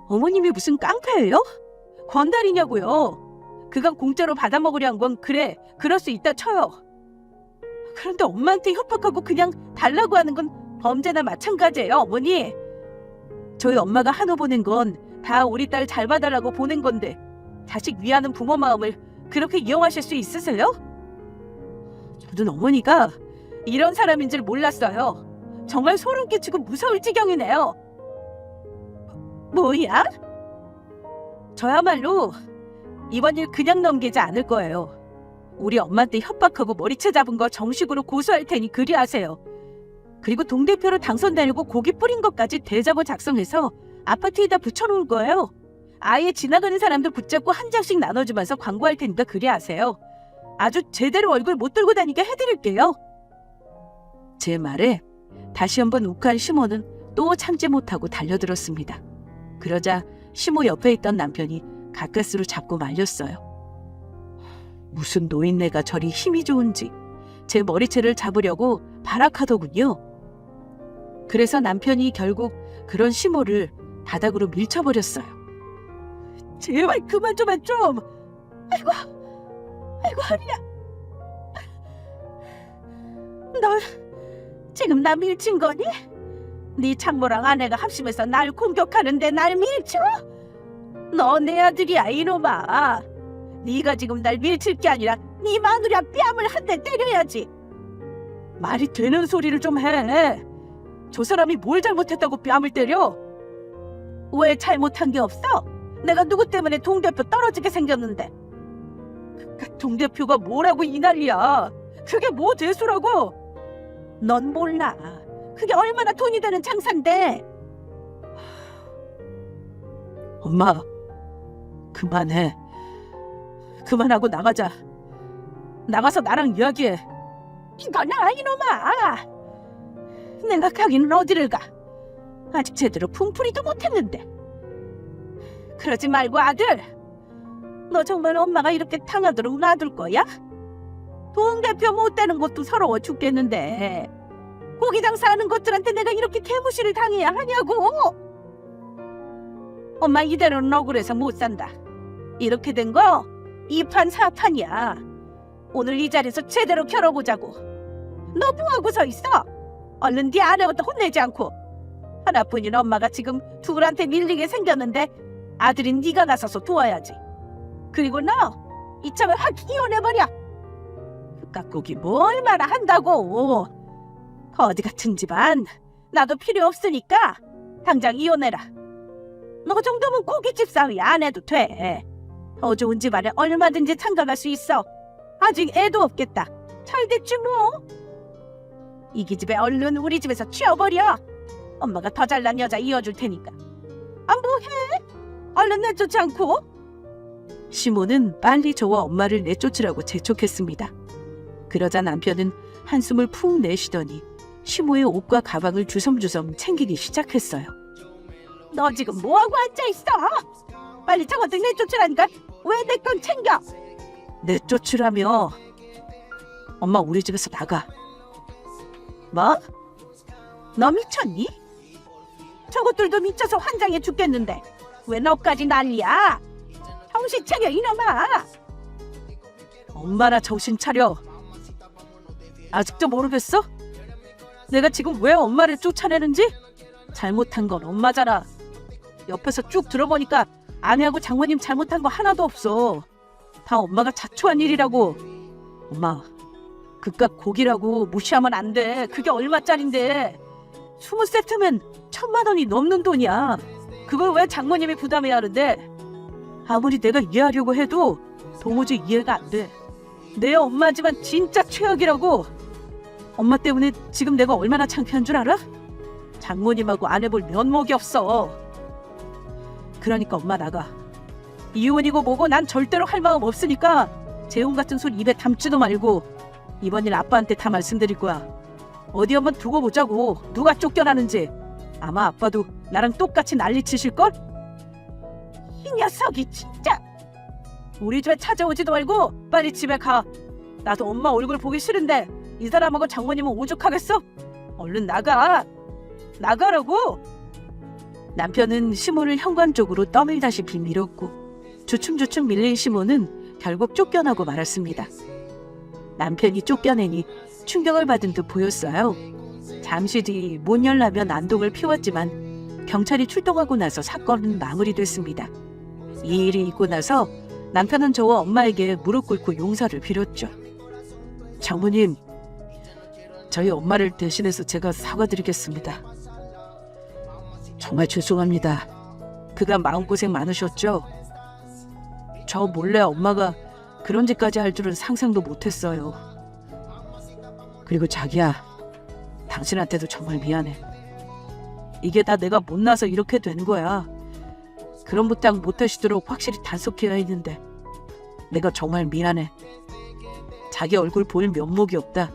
어머님이 무슨 깡패예요? 건달이냐고요. 그간 공짜로 받아먹으려 한 건 그래, 그럴 수 있다 쳐요. 그런데 엄마한테 협박하고 그냥 달라고 하는 건 범죄나 마찬가지예요, 어머니. 저희 엄마가 한우 보낸 건 다 우리 딸 잘 봐달라고 보낸 건데 자식 위하는 부모 마음을 그렇게 이용하실 수 있으세요? 저는 어머니가 이런 사람인 줄 몰랐어요. 정말 소름 끼치고 무서울 지경이네요. 뭐야? 저야말로 이번 일 그냥 넘기지 않을 거예요. 우리 엄마한테 협박하고 머리채 잡은 거 정식으로 고소할 테니 그리하세요. 그리고 동대표로 당선되려고 고기 뿌린 것까지 대자보 작성해서 아파트에다 붙여놓을 거예요. 아예 지나가는 사람들 붙잡고 한 장씩 나눠주면서 광고할 테니까 그리하세요. 아주 제대로 얼굴 못 들고 다니게 해드릴게요. 제 말에 다시 한번 욱한 시모는 또 참지 못하고 달려들었습니다. 그러자 시모 옆에 있던 남편이 가까스로 잡고 말렸어요. 무슨 노인네가 저리 힘이 좋은지 제 머리채를 잡으려고 발악하더군요. 그래서 남편이 결국 그런 시모를 바닥으로 밀쳐버렸어요. 제발 그만 좀 해 좀. 아이고 허리야. 너 지금 나 밀친 거니? 네 장모랑 아내가 합심해서 날 공격하는데 날 밀쳐? 너 내 아들이야 이놈아. 네가 지금 날 밀칠 게 아니라 네 마누라 뺨을 한 대 때려야지. 말이 되는 소리를 좀 해. 저 사람이 뭘 잘못했다고 뺨을 때려? 왜 잘못한 게 없어? 내가 누구 때문에 동대표 떨어지게 생겼는데. 그 동대표가 뭐라고 이 난리야. 그게 뭐 대수라고? 넌 몰라. 그게 얼마나 돈이 되는 장사인데. 엄마, 그만해. 그만하고 나가자. 나가서 나랑 이야기해. 이거나 이놈아. 내가 가기는 어디를 가. 아직 제대로 풍풀이도 못했는데. 그러지 말고 아들. 너 정말 엄마가 이렇게 당하도록 놔둘 거야? 동대표 못 되는 것도 서러워 죽겠는데 고기 장사하는 것들한테 내가 이렇게 개무시를 당해야 하냐고. 엄마 이대로는 억울해서 못 산다. 이렇게 된 거 2판 4판이야. 오늘 이 자리에서 제대로 겨뤄보자고. 너 뭐하고 서 있어? 얼른 네 아내부터 혼내지 않고. 하나뿐인 엄마가 지금 둘한테 밀리게 생겼는데 아들인 네가 나서서 도와야지. 그리고 너 이참에 확 이혼해버려. 깍고기 뭐 얼마나 한다고. 거지 같은 집안 나도 필요 없으니까 당장 이혼해라. 너 정도면 고깃집 사위 안 해도 돼. 더 좋은 집안에 얼마든지 참가할 수 있어. 아직 애도 없겠다. 잘 됐지 뭐. 이 기집애 얼른 우리 집에서 치워버려. 엄마가 더 잘난 여자 이어줄 테니까. 아 뭐해? 얼른 내쫓지 않고. 시모는 빨리 저와 엄마를 내쫓으라고 재촉했습니다. 그러자 남편은 한숨을 푹 내쉬더니 시모의 옷과 가방을 주섬주섬 챙기기 시작했어요. 너 지금 뭐하고 앉아있어? 빨리 저것들 내쫓으라니까. 왜 내 건 챙겨? 내쫓으라며. 엄마 우리 집에서 나가. 뭐? 너 미쳤니? 저것들도 미쳐서 환장해 죽겠는데 왜 너까지 난리야? 정신 차려 이놈아. 엄마나 정신 차려. 아직도 모르겠어? 내가 지금 왜 엄마를 쫓아내는지? 잘못한 건 엄마잖아. 옆에서 쭉 들어보니까 아내하고 장모님 잘못한 거 하나도 없어. 다 엄마가 자초한 일이라고. 엄마, 그깟 고기라고 무시하면 안 돼. 그게 얼마짜린데. 20세트면 1,000만 원이 넘는 돈이야. 그걸 왜 장모님이 부담해야 하는데? 아무리 내가 이해하려고 해도 도무지 이해가 안 돼. 내 엄마지만 진짜 최악이라고. 엄마 때문에 지금 내가 얼마나 창피한 줄 알아? 장모님하고 안 해볼 면목이 없어. 그러니까 엄마 나가. 이혼이고 뭐고 난 절대로 할 마음 없으니까 재혼 같은 소리 입에 담지도 말고 이번 일 아빠한테 다 말씀드릴 거야. 어디 한번 두고 보자고. 누가 쫓겨나는지. 아마 아빠도 나랑 똑같이 난리치실걸? 이 녀석이 진짜. 우리 집에 찾아오지도 말고 빨리 집에 가. 나도 엄마 얼굴 보기 싫은데 이 사람하고 장모님은 오죽하겠어? 얼른 나가. 나가라고. 남편은 시모를 현관 쪽으로 떠밀다시피 밀었고 주춤주춤 밀린 시모는 결국 쫓겨나고 말았습니다. 남편이 쫓겨내니 충격을 받은 듯 보였어요. 잠시 뒤 못 열라며 난동을 피웠지만 경찰이 출동하고 나서 사건은 마무리됐습니다. 이 일이 있고 나서 남편은 저와 엄마에게 무릎 꿇고 용서를 빌었죠. 장모님, 저희 엄마를 대신해서 제가 사과드리겠습니다. 정말 죄송합니다. 그간 마음고생 많으셨죠? 저 몰래 엄마가 그런 짓까지 할 줄은 상상도 못했어요. 그리고 자기야, 당신한테도 정말 미안해. 이게 다 내가 못나서 이렇게 된 거야. 그런 부탁 못하시도록 확실히 단속해야 했는데 내가 정말 미안해. 자기 얼굴 보일 면목이 없다.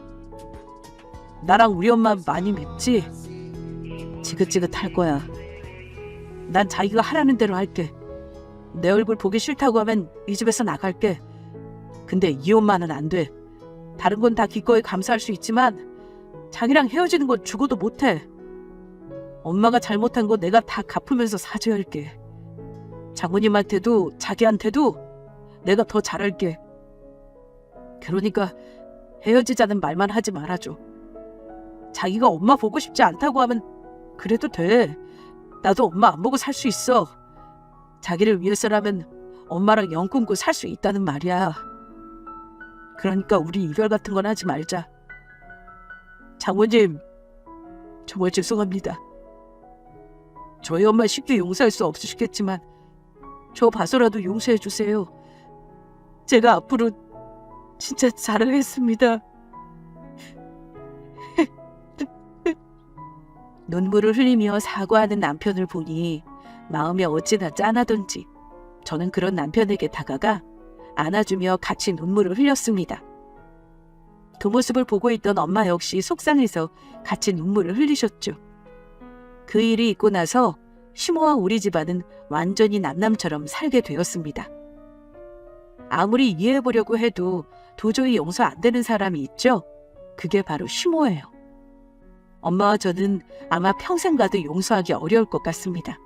나랑 우리 엄마 많이 밉지? 지긋지긋할 거야. 난 자기가 하라는 대로 할게. 내 얼굴 보기 싫다고 하면 이 집에서 나갈게. 근데 이 엄마는 안 돼. 다른 건 다 기꺼이 감사할 수 있지만 자기랑 헤어지는 건 죽어도 못해. 엄마가 잘못한 거 내가 다 갚으면서 사죄 할게. 장모님한테도 자기한테도 내가 더 잘할게. 그러니까 헤어지자는 말만 하지 말아줘. 자기가 엄마 보고 싶지 않다고 하면 그래도 돼. 나도 엄마 안 보고 살 수 있어. 자기를 위해서라면 엄마랑 영 끊고 살 수 있다는 말이야. 그러니까 우리 이별 같은 건 하지 말자. 장모님, 정말 죄송합니다. 저희 엄마 쉽게 용서할 수 없으시겠지만 저 봐서라도 용서해 주세요. 제가 앞으로 진짜 잘하겠습니다. 눈물을 흘리며 사과하는 남편을 보니 마음이 어찌나 짠하던지 저는 그런 남편에게 다가가 안아주며 같이 눈물을 흘렸습니다. 그 모습을 보고 있던 엄마 역시 속상해서 같이 눈물을 흘리셨죠. 그 일이 있고 나서 시모와 우리 집안은 완전히 남남처럼 살게 되었습니다. 아무리 이해해보려고 해도 도저히 용서 안 되는 사람이 있죠. 그게 바로 시모예요. 엄마와 저는 아마 평생 가도 용서하기 어려울 것 같습니다.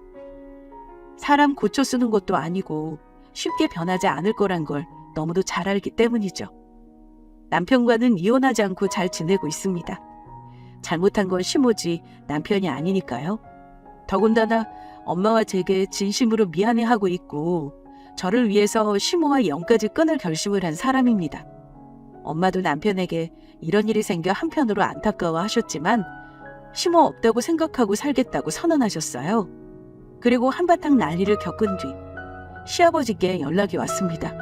사람 고쳐 쓰는 것도 아니고 쉽게 변하지 않을 거란 걸 너무도 잘 알기 때문이죠. 남편과는 이혼하지 않고 잘 지내고 있습니다. 잘못한 건 시모지 남편이 아니니까요. 더군다나 엄마와 제게 진심으로 미안해하고 있고 저를 위해서 시모와 영까지 끊을 결심을 한 사람입니다. 엄마도 남편에게 이런 일이 생겨 한편으로 안타까워하셨지만 시모 없다고 생각하고 살겠다고 선언하셨어요. 그리고 한바탕 난리를 겪은 뒤 시아버지께 연락이 왔습니다.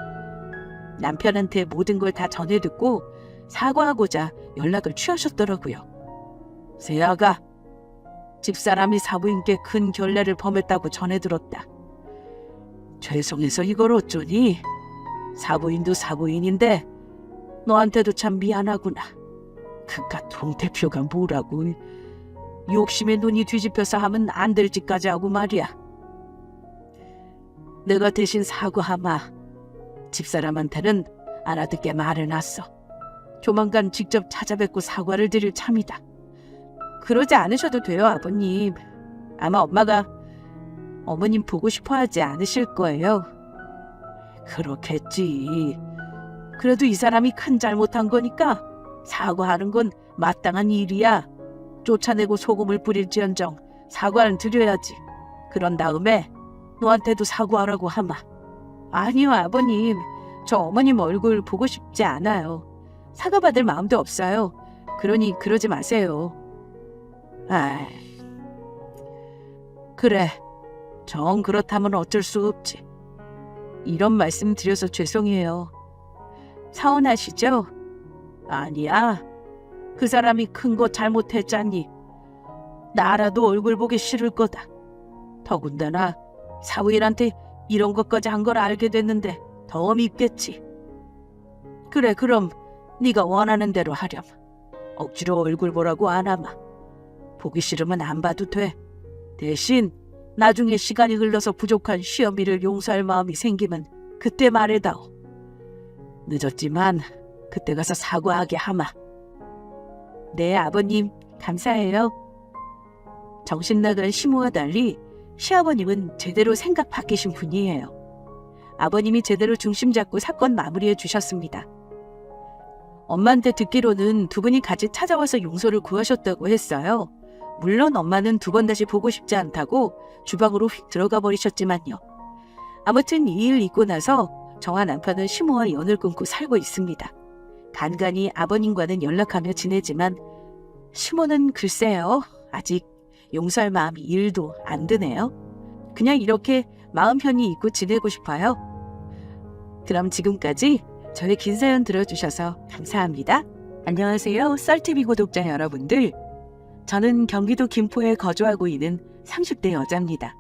남편한테 모든 걸 다 전해 듣고 사과하고자 연락을 취하셨더라고요. 세아가 집사람이 사부인께 큰 결례를 범했다고 전해 들었다. 죄송해서 이걸 어쩌니? 사부인도 사부인인데 너한테도 참 미안하구나. 그깟 동 대표가 뭐라고. 욕심에 눈이 뒤집혀서 하면 안 될 짓까지 하고 말이야. 내가 대신 사과하마. 집사람한테는 알아듣게 말해놨어. 조만간 직접 찾아뵙고 사과를 드릴 참이다. 그러지 않으셔도 돼요, 아버님. 아마 엄마가 어머님 보고 싶어 하지 않으실 거예요. 그렇겠지. 그래도 이 사람이 큰 잘못한 거니까 사과하는 건 마땅한 일이야. 쫓아내고 소금을 뿌릴지언정 사과는 드려야지. 그런 다음에 너한테도 사과하라고 하마. 아니요, 아버님. 저 어머님 얼굴 보고 싶지 않아요. 사과받을 마음도 없어요. 그러니 그러지 마세요. 아이, 그래. 정 그렇다면 어쩔 수 없지. 이런 말씀 드려서 죄송해요. 서운하시죠? 아니야. 그 사람이 큰 거 잘못했잖니. 나라도 얼굴 보기 싫을 거다. 더군다나 사위한테 이런 것까지 한 걸 알게 됐는데 더 밉겠지. 그래, 그럼 네가 원하는 대로 하렴. 억지로 얼굴 보라고 안 하마. 보기 싫으면 안 봐도 돼. 대신 나중에 시간이 흘러서 부족한 시어미를 용서할 마음이 생기면 그때 말해다오. 늦었지만 그때 가서 사과하게 하마. 네, 아버님. 감사해요. 정신나간 시모와 달리 시아버님은 제대로 생각 바뀌신 분이에요. 아버님이 제대로 중심 잡고 사건 마무리해 주셨습니다. 엄마한테 듣기로는 두 분이 같이 찾아와서 용서를 구하셨다고 했어요. 물론 엄마는 두 번 다시 보고 싶지 않다고 주방으로 휙 들어가 버리셨지만요. 아무튼 이 일 있고 나서 저와 남편은 시모와 연을 끊고 살고 있습니다. 간간히 아버님과는 연락하며 지내지만 시모는 글쎄요, 아직 용서할 마음이 1도 안 드네요. 그냥 이렇게 마음 편히 있고 지내고 싶어요. 그럼 지금까지 저의 긴 사연 들어주셔서 감사합니다. 안녕하세요, 썰TV 구독자 여러분들. 저는 경기도 김포에 거주하고 있는 30대 여자입니다.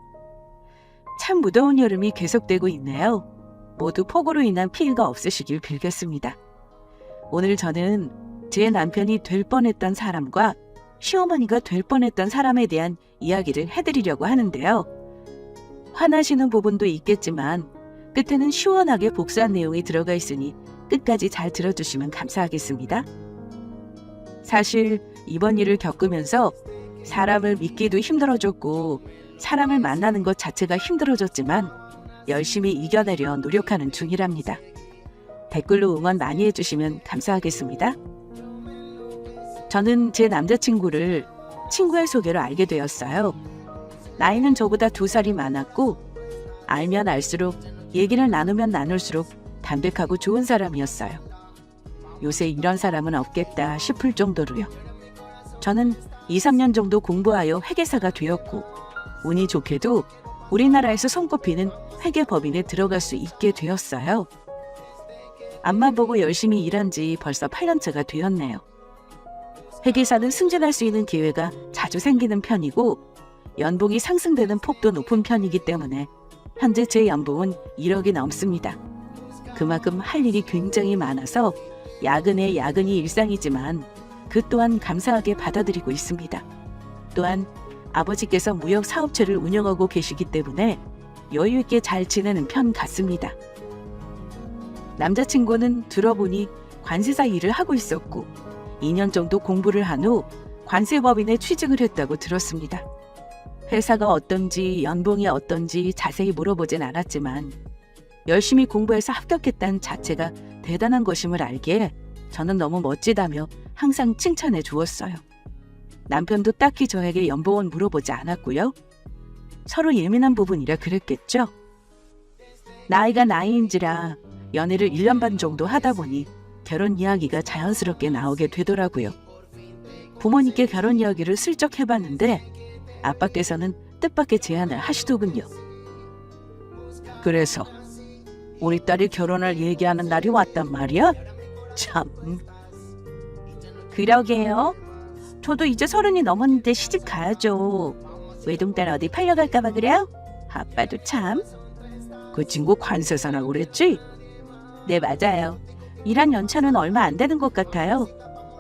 참 무더운 여름이 계속되고 있네요. 모두 폭우로 인한 피해가 없으시길 빌겠습니다. 오늘 저는 제 남편이 될 뻔했던 사람과 시어머니가 될 뻔했던 사람에 대한 이야기를 해드리려고 하는데요. 화나시는 부분도 있겠지만 끝에는 시원하게 복수한 내용이 들어가 있으니 끝까지 잘 들어주시면 감사하겠습니다. 사실 이번 일을 겪으면서 사람을 믿기도 힘들어졌고 사람을 만나는 것 자체가 힘들어졌지만 열심히 이겨내려 노력하는 중이랍니다. 댓글로 응원 많이 해주시면 감사하겠습니다. 저는 제 남자친구를 친구의 소개로 알게 되었어요. 나이는 저보다 2살이 많았고 알면 알수록 얘기를 나누면 나눌수록 담백하고 좋은 사람이었어요. 요새 이런 사람은 없겠다 싶을 정도로요. 저는 2, 3년 정도 공부하여 회계사가 되었고 운이 좋게도 우리나라에서 손꼽히는 회계법인에 들어갈 수 있게 되었어요. 앞만 보고 열심히 일한 지 벌써 8년째가 되었네요. 회계사는 승진할 수 있는 기회가 자주 생기는 편이고 연봉이 상승되는 폭도 높은 편이기 때문에 현재 제 연봉은 1억이 넘습니다. 그만큼 할 일이 굉장히 많아서 야근에 야근이 일상이지만 그 또한 감사하게 받아들이고 있습니다. 또한 아버지께서 무역 사업체를 운영하고 계시기 때문에 여유 있게 잘 지내는 편 같습니다. 남자친구는 들어보니 관세사 일을 하고 있었고 2년 정도 공부를 한 후 관세법인에 취직을 했다고 들었습니다. 회사가 어떤지 연봉이 어떤지 자세히 물어보진 않았지만 열심히 공부해서 합격했다는 자체가 대단한 것임을 알기에 저는 너무 멋지다며 항상 칭찬해 주었어요. 남편도 딱히 저에게 연봉은 물어보지 않았고요. 서로 예민한 부분이라 그랬겠죠. 나이가 나이인지라 연애를 1년 반 정도 하다 보니 결혼 이야기가 자연스럽게 나오게 되더라고요. 부모님께 결혼 이야기를 슬쩍 해봤는데 아빠께서는 뜻밖의 제안을 하시더군요. 그래서 우리 딸이 결혼을 얘기하는 날이 왔단 말이야? 참. 그러게요. 저도 이제 30이 넘었는데 시집 가야죠. 외동딸 어디 팔려갈까봐 그래요? 아빠도 참. 그 친구 관세사라고 그랬지? 네, 맞아요. 일한 연차는 얼마 안 되는 것 같아요.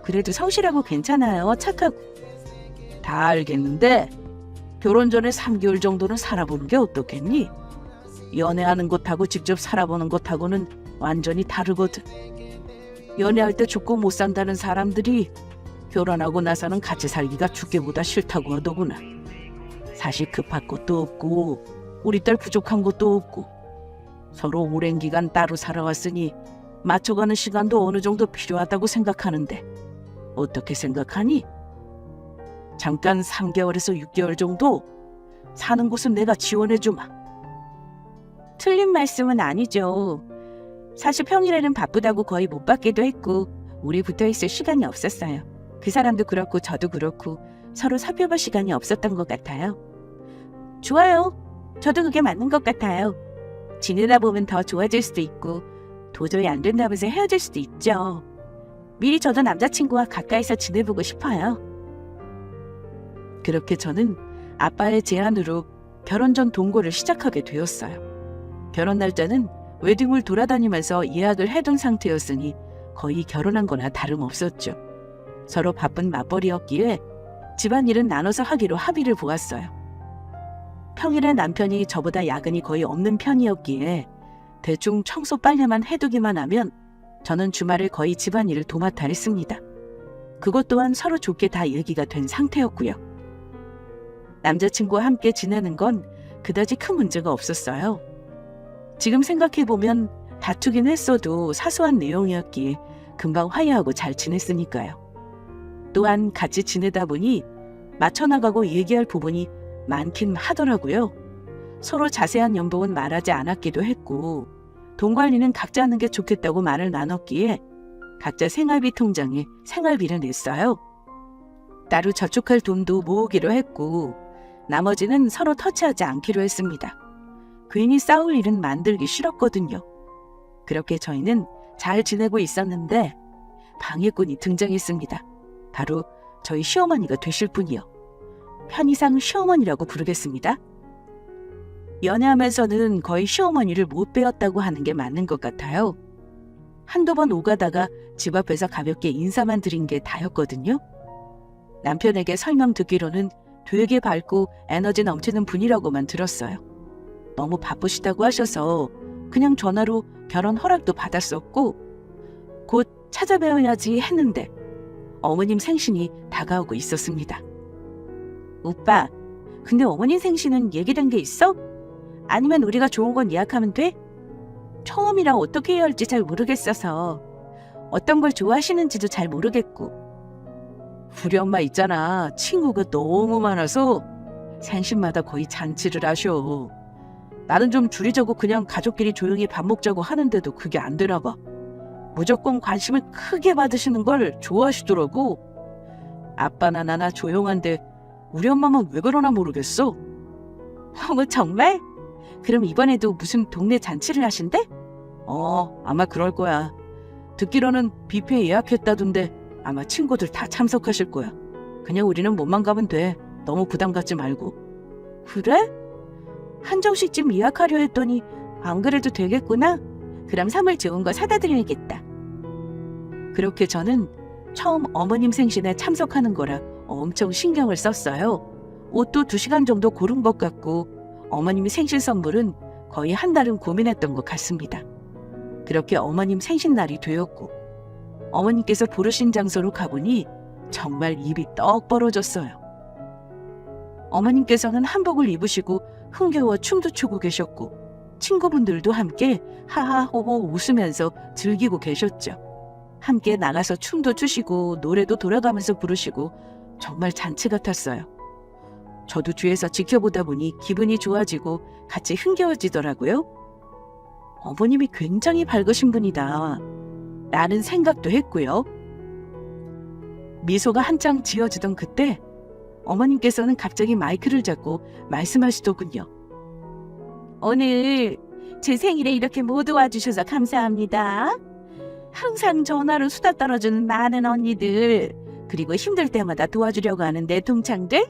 그래도 성실하고 괜찮아요. 착하고. 다 알겠는데 결혼 전에 3개월 정도는 살아보는 게 어떻겠니? 연애하는 것하고 직접 살아보는 것하고는 완전히 다르거든. 연애할 때 죽고 못 산다는 사람들이 결혼하고 나서는 같이 살기가 죽기보다 싫다고 하더구나. 사실 급할 것도 없고 우리 딸 부족한 것도 없고 서로 오랜 기간 따로 살아왔으니 맞춰가는 시간도 어느 정도 필요하다고 생각하는데 어떻게 생각하니? 잠깐 3개월에서 6개월 정도 사는 곳은 내가 지원해주마. 틀린 말씀은 아니죠. 사실 평일에는 바쁘다고 거의 못 받기도 했고 우리 붙어있을 시간이 없었어요. 그 사람도 그렇고 저도 그렇고 서로 살펴볼 시간이 없었던 것 같아요. 좋아요. 저도 그게 맞는 것 같아요. 지내다 보면 더 좋아질 수도 있고 도저히 안 된다면서 헤어질 수도 있죠. 미리 저도 남자친구와 가까이서 지내보고 싶어요. 그렇게 저는 아빠의 제안으로 결혼 전 동거를 시작하게 되었어요. 결혼 날짜는 웨딩홀 돌아다니면서 예약을 해둔 상태였으니 거의 결혼한 거나 다름없었죠. 서로 바쁜 맞벌이였기에 집안일은 나눠서 하기로 합의를 보았어요. 평일에 남편이 저보다 야근이 거의 없는 편이었기에 대충 청소 빨래만 해두기만 하면 저는 주말에 거의 집안일을 도맡아 했습니다. 그것 또한 서로 좋게 다 얘기가 된 상태였고요. 남자친구와 함께 지내는 건 그다지 큰 문제가 없었어요. 지금 생각해보면 다투긴 했어도 사소한 내용이었기에 금방 화해하고 잘 지냈으니까요. 또한 같이 지내다 보니 맞춰나가고 얘기할 부분이 많긴 하더라고요. 서로 자세한 연봉은 말하지 않았기도 했고 돈 관리는 각자 하는 게 좋겠다고 말을 나눴기에 각자 생활비 통장에 생활비를 냈어요. 따로 저축할 돈도 모으기로 했고 나머지는 서로 터치하지 않기로 했습니다. 괜히 싸울 일은 만들기 싫었거든요. 그렇게 저희는 잘 지내고 있었는데 방해꾼이 등장했습니다. 바로 저희 시어머니가 되실 분이요. 편의상 시어머니라고 부르겠습니다. 연애하면서는 거의 시어머니를 못 배웠다고 하는 게 맞는 것 같아요. 한두 번 오가다가 집 앞에서 가볍게 인사만 드린 게 다였거든요. 남편에게 설명 듣기로는 되게 밝고 에너지 넘치는 분이라고만 들었어요. 너무 바쁘시다고 하셔서 그냥 전화로 결혼 허락도 받았었고 곧 찾아뵈어야지 했는데 어머님 생신이 다가오고 있었습니다. 오빠, 근데 어머님 생신은 얘기된 게 있어? 아니면 우리가 좋은 건 예약하면 돼? 처음이라 어떻게 해야 할지 잘 모르겠어서 어떤 걸 좋아하시는지도 잘 모르겠고 우리 엄마 있잖아. 친구가 너무 많아서 생신마다 거의 잔치를 하셔. 나는 좀 줄이자고 그냥 가족끼리 조용히 밥 먹자고 하는데도 그게 안 되나 봐. 무조건 관심을 크게 받으시는 걸 좋아하시더라고. 아빠나 나나 조용한데 우리 엄마만 왜 그러나 모르겠어. 어머 정말? 그럼 이번에도 무슨 동네 잔치를 하신대? 아마 그럴 거야. 듣기로는 뷔페 예약했다던데 아마 친구들 다 참석하실 거야. 그냥 우리는 몸만 가면 돼. 너무 부담 갖지 말고. 그래? 한정식집 예약하려 했더니 안 그래도 되겠구나. 그럼 선물 좋은 거 사다 드려야겠다. 그렇게 저는 처음 어머님 생신에 참석하는 거라 엄청 신경을 썼어요. 옷도 2시간 정도 고른 것 같고 어머님 생신 선물은 거의 한 달은 고민했던 것 같습니다. 그렇게 어머님 생신날이 되었고 어머님께서 부르신 장소로 가보니 정말 입이 떡 벌어졌어요. 어머님께서는 한복을 입으시고 흥겨워 춤도 추고 계셨고 친구분들도 함께 하하호호 웃으면서 즐기고 계셨죠. 함께 나가서 춤도 추시고 노래도 돌아가면서 부르시고 정말 잔치 같았어요. 저도 뒤에서 지켜보다 보니 기분이 좋아지고 같이 흥겨워지더라고요. 어머님이 굉장히 밝으신 분이다 라는 생각도 했고요. 미소가 한창 지어지던 그때 어머님께서는 갑자기 마이크를 잡고 말씀하시더군요. 오늘 제 생일에 이렇게 모두 와주셔서 감사합니다. 항상 전화로 수다 떨어주는 많은 언니들, 그리고 힘들 때마다 도와주려고 하는 내 동창들,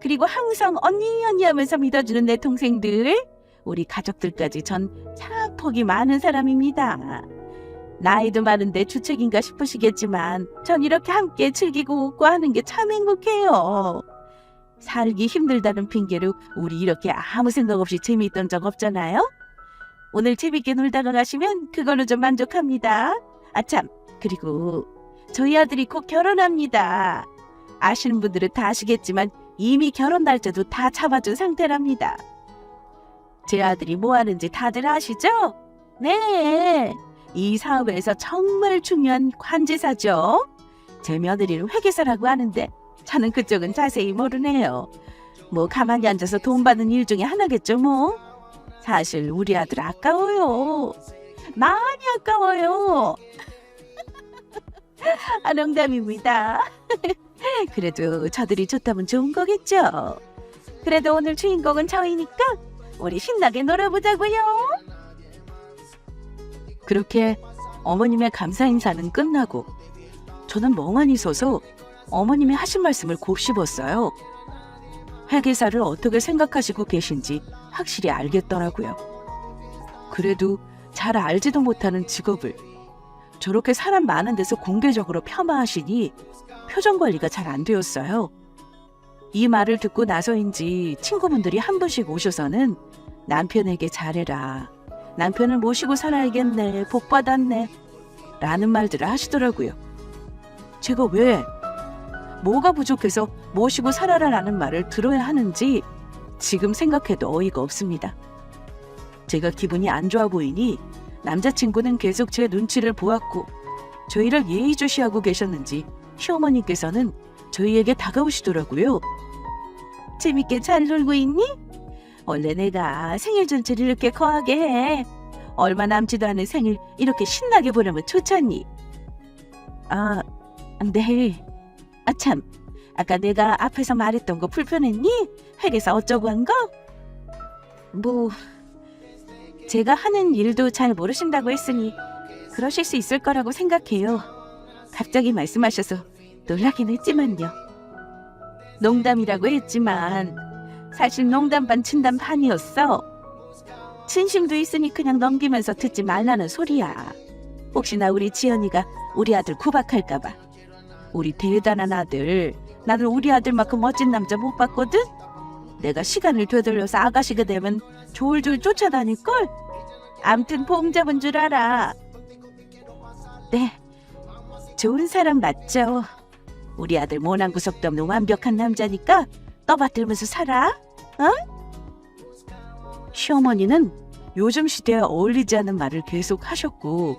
그리고 항상 언니 언니 하면서 믿어주는 내 동생들, 우리 가족들까지 전 참 복이 많은 사람입니다. 나이도 많은데 주책인가 싶으시겠지만 전 이렇게 함께 즐기고 웃고 하는 게 참 행복해요. 살기 힘들다는 핑계로 우리 이렇게 아무 생각 없이 재미있던 적 없잖아요. 오늘 재밌게 놀다가 가시면 그걸로 좀 만족합니다. 아참, 그리고 저희 아들이 곧 결혼합니다. 아시는 분들은 다 아시겠지만 이미 결혼 날짜도 다 잡아준 상태랍니다. 제 아들이 뭐 하는지 다들 아시죠? 네, 이 사업에서 정말 중요한 관제사죠. 제 며느리를 회계사라고 하는데 저는 그쪽은 자세히 모르네요. 뭐 가만히 앉아서 돈 받는 일 중에 하나겠죠 뭐. 사실 우리 아들 아까워요. 많이 아까워요. 농담입니다. 그래도 저들이 좋다면 좋은 거겠죠. 그래도 오늘 주인공은 저희니까 우리 신나게 놀아보자고요. 그렇게 어머님의 감사 인사는 끝나고 저는 멍하니 서서 어머님이 하신 말씀을 곱씹었어요. 회계사를 어떻게 생각하시고 계신지 확실히 알겠더라고요. 그래도 잘 알지도 못하는 직업을 저렇게 사람 많은 데서 공개적으로 폄하하시니 표정 관리가 잘 안 되었어요. 이 말을 듣고 나서인지 친구분들이 한 분씩 오셔서는 남편에게 잘해라, 남편을 모시고 살아야겠네, 복 받았네 라는 말들을 하시더라고요. 제가 왜 뭐가 부족해서 모시고 살아라 라는 말을 들어야 하는지 지금 생각해도 어이가 없습니다. 제가 기분이 안 좋아 보이니 남자친구는 계속 제 눈치를 보았고 저희를 예의주시하고 계셨는지 시어머니께서는 저희에게 다가오시더라고요. 재밌게 잘 놀고 있니? 원래 내가 생일 잔치를 이렇게 거하게 해. 얼마 남지도 않은 생일 이렇게 신나게 보내면 좋잖니. 아, 네. 참, 아까 내가 앞에서 말했던 거 불편했니? 회계사 어쩌고 한 거? 뭐, 제가 하는 일도 잘 모르신다고 했으니 그러실 수 있을 거라고 생각해요. 갑자기 말씀하셔서 놀라긴 했지만요. 농담이라고 했지만 사실 농담 반 진담 반이었어. 진심도 있으니 그냥 넘기면서 듣지 말라는 소리야. 혹시나 우리 지연이가 우리 아들 구박할까 봐. 우리 대단한 아들, 나는 우리 아들만큼 멋진 남자 못 봤거든? 내가 시간을 되돌려서 아가씨가 되면 졸졸 쫓아다닐걸? 암튼 봄 잡은 줄 알아. 네, 좋은 사람 맞죠? 우리 아들 모난 구석도 없는 완벽한 남자니까 떠받들면서 살아, 어? 시어머니는 요즘 시대에 어울리지 않는 말을 계속 하셨고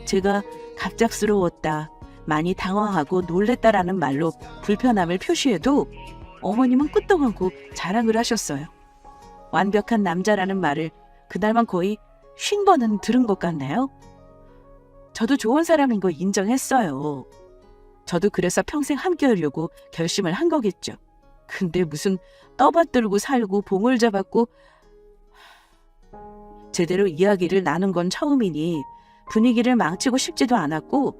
제가 갑작스러웠다, 많이 당황하고 놀랬다라는 말로 불편함을 표시해도 어머님은 끄떡하고 자랑을 하셨어요. 완벽한 남자라는 말을 그날만 거의 50번은 들은 것 같네요. 저도 좋은 사람인 거 인정했어요. 저도 그래서 평생 함께하려고 결심을 한 거겠죠. 근데 무슨 떠받들고 살고 봉을 잡았고 제대로 이야기를 나눈 건 처음이니 분위기를 망치고 싶지도 않았고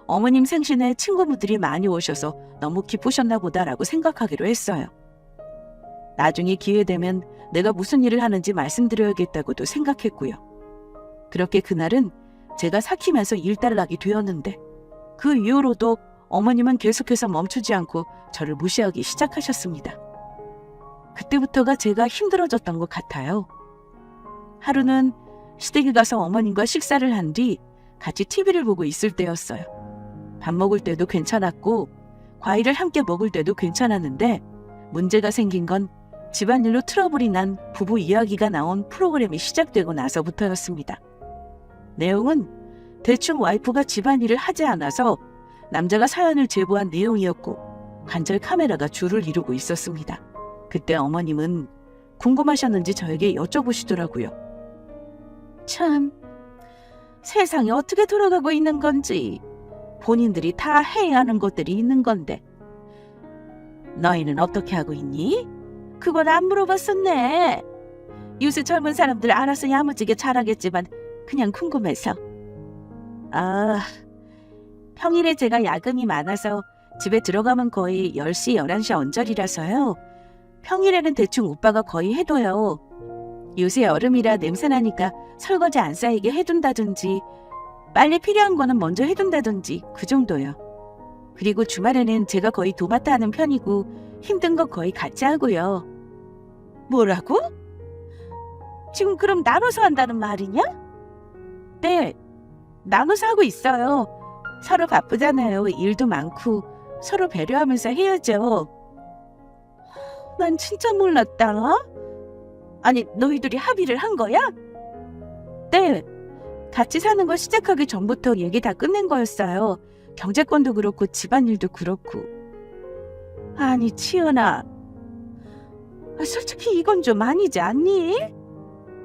어머님 생신에 친구분들이 많이 오셔서 너무 기쁘셨나 보다라고 생각하기로 했어요. 나중에 기회되면 내가 무슨 일을 하는지 말씀드려야겠다고도 생각했고요. 그렇게 그날은 제가 삭히면서 일단락이 되었는데 그 이후로도 어머님은 계속해서 멈추지 않고 저를 무시하기 시작하셨습니다. 그때부터가 제가 힘들어졌던 것 같아요. 하루는 시댁에 가서 어머님과 식사를 한 뒤 같이 TV를 보고 있을 때였어요. 밥 먹을 때도 괜찮았고 과일을 함께 먹을 때도 괜찮았는데 문제가 생긴 건 집안일로 트러블이 난 부부 이야기가 나온 프로그램이 시작되고 나서부터였습니다. 내용은 대충 와이프가 집안일을 하지 않아서 남자가 사연을 제보한 내용이었고 관절 카메라가 줄을 이루고 있었습니다. 그때 어머님은 궁금하셨는지 저에게 여쭤보시더라고요. 참, 세상이 어떻게 돌아가고 있는 건지 본인들이 다 해야 하는 것들이 있는 건데 너희는 어떻게 하고 있니? 그건 안 물어봤었네. 요새 젊은 사람들 알아서 야무지게 잘하겠지만 그냥 궁금해서. 아, 평일에 제가 야근이 많아서 집에 들어가면 거의 10시, 11시 언저리라서요. 평일에는 대충 오빠가 거의 해둬요. 요새 여름이라 냄새나니까 설거지 안 쌓이게 해둔다든지 빨리 필요한 거는 먼저 해둔다든지 그 정도요. 그리고 주말에는 제가 거의 도맡아 하는 편이고 힘든 거 거의 같이 하고요. 뭐라고? 지금 그럼 나눠서 한다는 말이냐? 네, 나눠서 하고 있어요. 서로 바쁘잖아요. 일도 많고 서로 배려하면서 해야죠. 난 진짜 몰랐다. 아니, 너희들이 합의를 한 거야? 네, 같이 사는 거 시작하기 전부터 얘기 다 끝낸 거였어요. 경제권도 그렇고 집안일도 그렇고. 아니, 치연아, 솔직히 이건 좀 아니지 않니?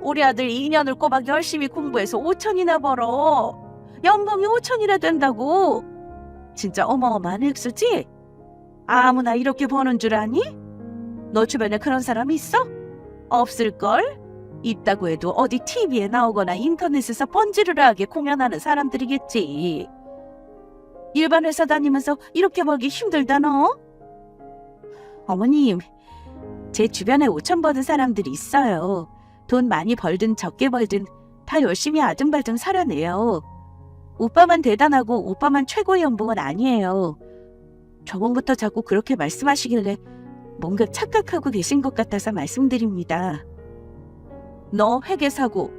우리 아들 2년을 꼬박 열심히 공부해서 5천이나 벌어. 연봉이 5천이나 된다고. 진짜 어마어마한 액수지? 아무나 이렇게 버는 줄 아니? 너 주변에 그런 사람 있어? 없을걸? 있다고 해도 어디 TV에 나오거나 인터넷에서 번지르르하게 공연하는 사람들이겠지. 일반 회사 다니면서 이렇게 벌기 힘들다 너? 어머님, 제 주변에 5천 버는 사람들이 있어요. 돈 많이 벌든 적게 벌든 다 열심히 아등바등 살아내요. 오빠만 대단하고 오빠만 최고의 연봉은 아니에요. 저번부터 자꾸 그렇게 말씀하시길래 뭔가 착각하고 계신 것 같아서 말씀드립니다. 너 회계사고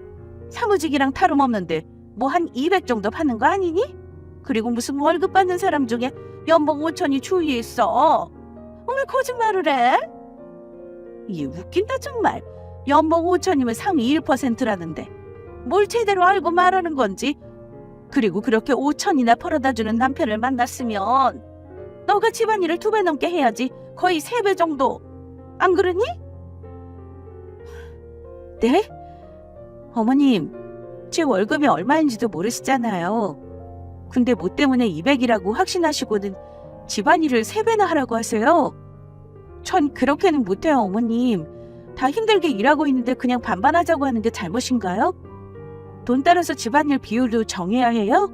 사무직이랑 다름없는데 뭐 한 200 정도 받는 거 아니니? 그리고 무슨 월급 받는 사람 중에 연봉 5천이 주위에 있어. 왜 거짓말을 해? 이 웃긴다 정말. 연봉 5천이면 상위 1%라는데 뭘 제대로 알고 말하는 건지. 그리고 그렇게 5천이나 벌어다 주는 남편을 만났으면 너가 집안일을 2배 넘게 해야지. 거의 3배 정도. 안 그러니? 네? 어머님, 제 월급이 얼마인지도 모르시잖아요. 근데 뭐 때문에 200이라고 확신하시고는 집안일을 3배나 하라고 하세요? 전 그렇게는 못해요, 어머님. 다 힘들게 일하고 있는데 그냥 반반하자고 하는 게 잘못인가요? 돈 따라서 집안일 비율도 정해야 해요?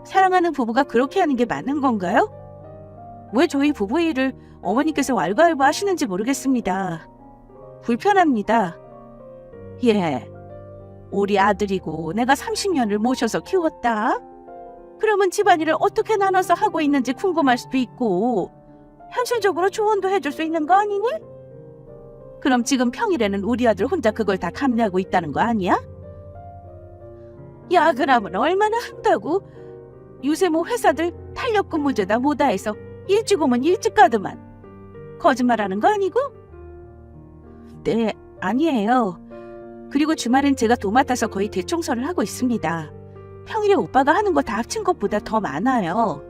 사랑하는 부부가 그렇게 하는 게 맞는 건가요? 왜 저희 부부 일을 어머니께서 왈가왈부 하시는지 모르겠습니다. 불편합니다. 예, 우리 아들이고 내가 30년을 모셔서 키웠다. 그러면 집안일을 어떻게 나눠서 하고 있는지 궁금할 수도 있고 현실적으로 조언도 해줄 수 있는 거 아니니? 그럼 지금 평일에는 우리 아들 혼자 그걸 다 감내하고 있다는 거 아니야? 야근하면 얼마나 한다고? 요새 뭐 회사들 탄력근무제다 뭐다 해서 일찍 오면 일찍 가더만. 거짓말하는 거 아니고? 네, 아니에요. 그리고 주말엔 제가 도맡아서 거의 대청소를 하고 있습니다. 평일에 오빠가 하는 거 다 합친 것보다 더 많아요.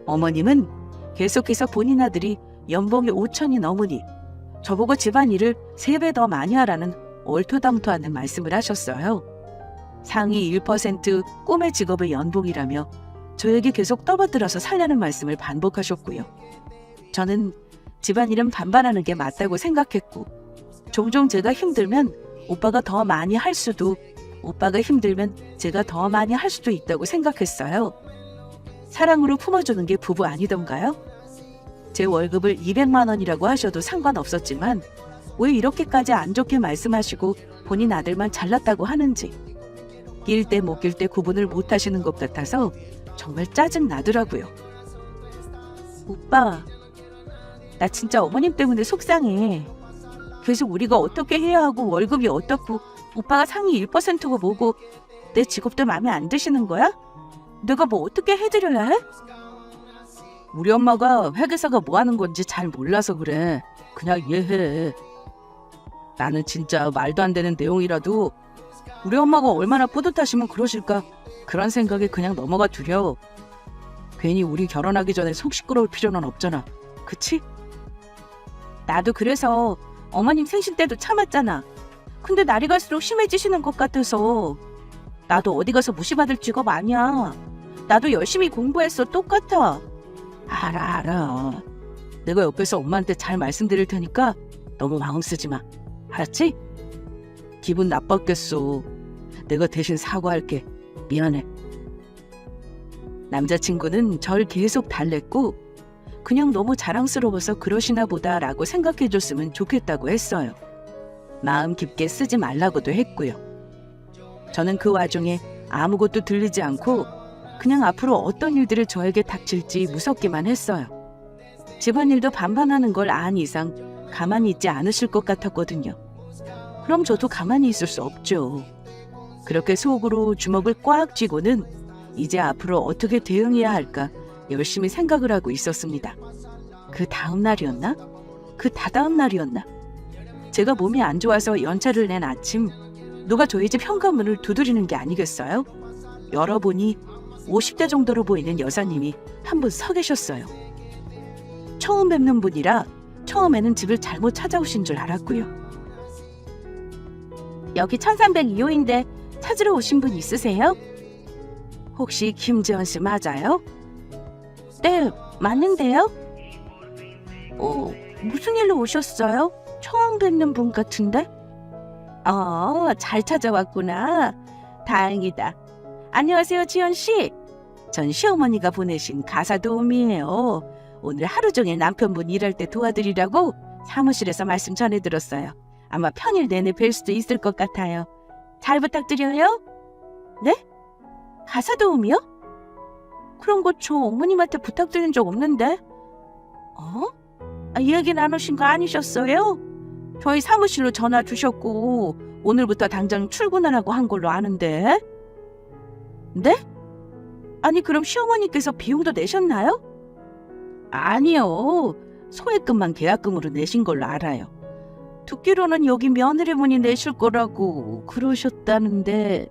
어머님은 계속해서 본인 아들이 연봉이 5천이 넘으니 저보고 집안일을 3배 더 많이 하라는 얼토당토하는 말씀을 하셨어요. 상위 1% 꿈의 직업의 연봉이라며 저에게 계속 떠받들어서 살라는 말씀을 반복하셨고요. 저는 집안일은 반반하는 게 맞다고 생각했고 종종 제가 힘들면 오빠가 더 많이 할 수도 오빠가 힘들면 제가 더 많이 할 수도 있다고 생각했어요. 사랑으로 품어주는 게 부부 아니던가요? 제 월급을 200만 원이라고 하셔도 상관없었지만 왜 이렇게까지 안 좋게 말씀하시고 본인 아들만 잘났다고 하는지 낄 때 못 낄 때 구분을 못 하시는 것 같아서 정말 짜증 나더라고요. 오빠, 나 진짜 어머님 때문에 속상해. 계속 우리가 어떻게 해야 하고 월급이 어떻고 오빠가 상위 1%고 뭐고 내 직업도 마음에 안 드시는 거야? 내가 뭐 어떻게 해드려야 해? 우리 엄마가 회계사가 뭐 하는 건지 잘 몰라서 그래. 그냥 이해해. 나는 진짜 말도 안 되는 내용이라도 우리 엄마가 얼마나 뿌듯하시면 그러실까 그런 생각에 그냥 넘어가 두려. 괜히 우리 결혼하기 전에 속 시끄러울 필요는 없잖아. 그치? 나도 그래서 어머님 생신 때도 참았잖아. 근데 날이 갈수록 심해지시는 것 같아서 나도 어디 가서 무시받을 직업 아니야. 나도 열심히 공부했어. 똑같아. 알아. 내가 옆에서 엄마한테 잘 말씀드릴 테니까 너무 마음 쓰지 마. 알았지? 기분 나빴겠어. 내가 대신 사과할게. 미안해. 남자친구는 절 계속 달랬고 그냥 너무 자랑스러워서 그러시나 보다라고 생각해줬으면 좋겠다고 했어요. 마음 깊게 쓰지 말라고도 했고요. 저는 그 와중에 아무것도 들리지 않고 그냥 앞으로 어떤 일들이 저에게 닥칠지 무섭기만 했어요. 집안일도 반반하는 걸 안 이상 가만히 있지 않으실 것 같았거든요. 그럼 저도 가만히 있을 수 없죠. 그렇게 속으로 주먹을 꽉 쥐고는 이제 앞으로 어떻게 대응해야 할까 열심히 생각을 하고 있었습니다. 그 다음 날이었나? 그 다다음 날이었나? 제가 몸이 안 좋아서 연차를 낸 아침 누가 저희 집 현관문을 두드리는 게 아니겠어요? 열어보니 50대 정도로 보이는 여사님이 한 분 서 계셨어요. 처음 뵙는 분이라 처음에는 집을 잘못 찾아오신 줄 알았고요. 여기 1302호인데 찾으러 오신 분 있으세요? 혹시 김지연 씨 맞아요? 네, 맞는데요? 무슨 일로 오셨어요? 처음 뵙는 분 같은데? 잘 찾아왔구나. 다행이다. 안녕하세요, 지연 씨. 전 시어머니가 보내신 가사 도우미예요. 오늘 하루 종일 남편분 일할 때 도와드리라고 사무실에서 말씀 전해들었어요. 아마 평일 내내 뵐 수도 있을 것 같아요. 잘 부탁드려요. 네? 가사 도우미요? 그런 거 저 어머님한테 부탁드린 적 없는데. 얘기 나누신 거 아니셨어요? 저희 사무실로 전화 주셨고 오늘부터 당장 출근하라고 한 걸로 아는데. 네? 아니 그럼 시어머니께서 비용도 내셨나요? 아니요. 소액금만 계약금으로 내신 걸로 알아요. 듣기로는 여기 며느리분이 내실 거라고 그러셨다는데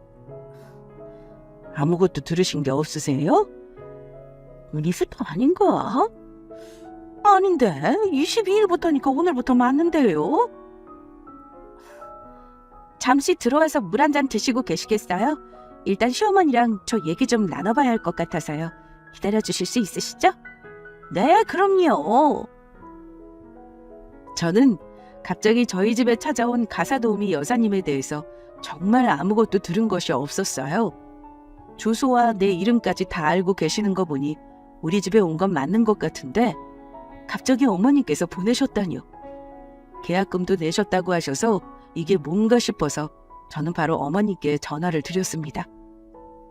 아무것도 들으신 게 없으세요? 리스트 아닌가? 아닌데 22일부터니까 오늘부터 맞는데요. 잠시 들어와서 물 한 잔 드시고 계시겠어요? 일단 시어머니랑 저 얘기 좀 나눠봐야 할 것 같아서요. 기다려주실 수 있으시죠? 네, 그럼요. 저는 갑자기 저희 집에 찾아온 가사도우미 여사님에 대해서 정말 아무것도 들은 것이 없었어요. 주소와 내 이름까지 다 알고 계시는 거 보니 우리 집에 온 건 맞는 것 같은데 갑자기 어머니께서 보내셨다니요. 계약금도 내셨다고 하셔서 이게 뭔가 싶어서 저는 바로 어머니께 전화를 드렸습니다.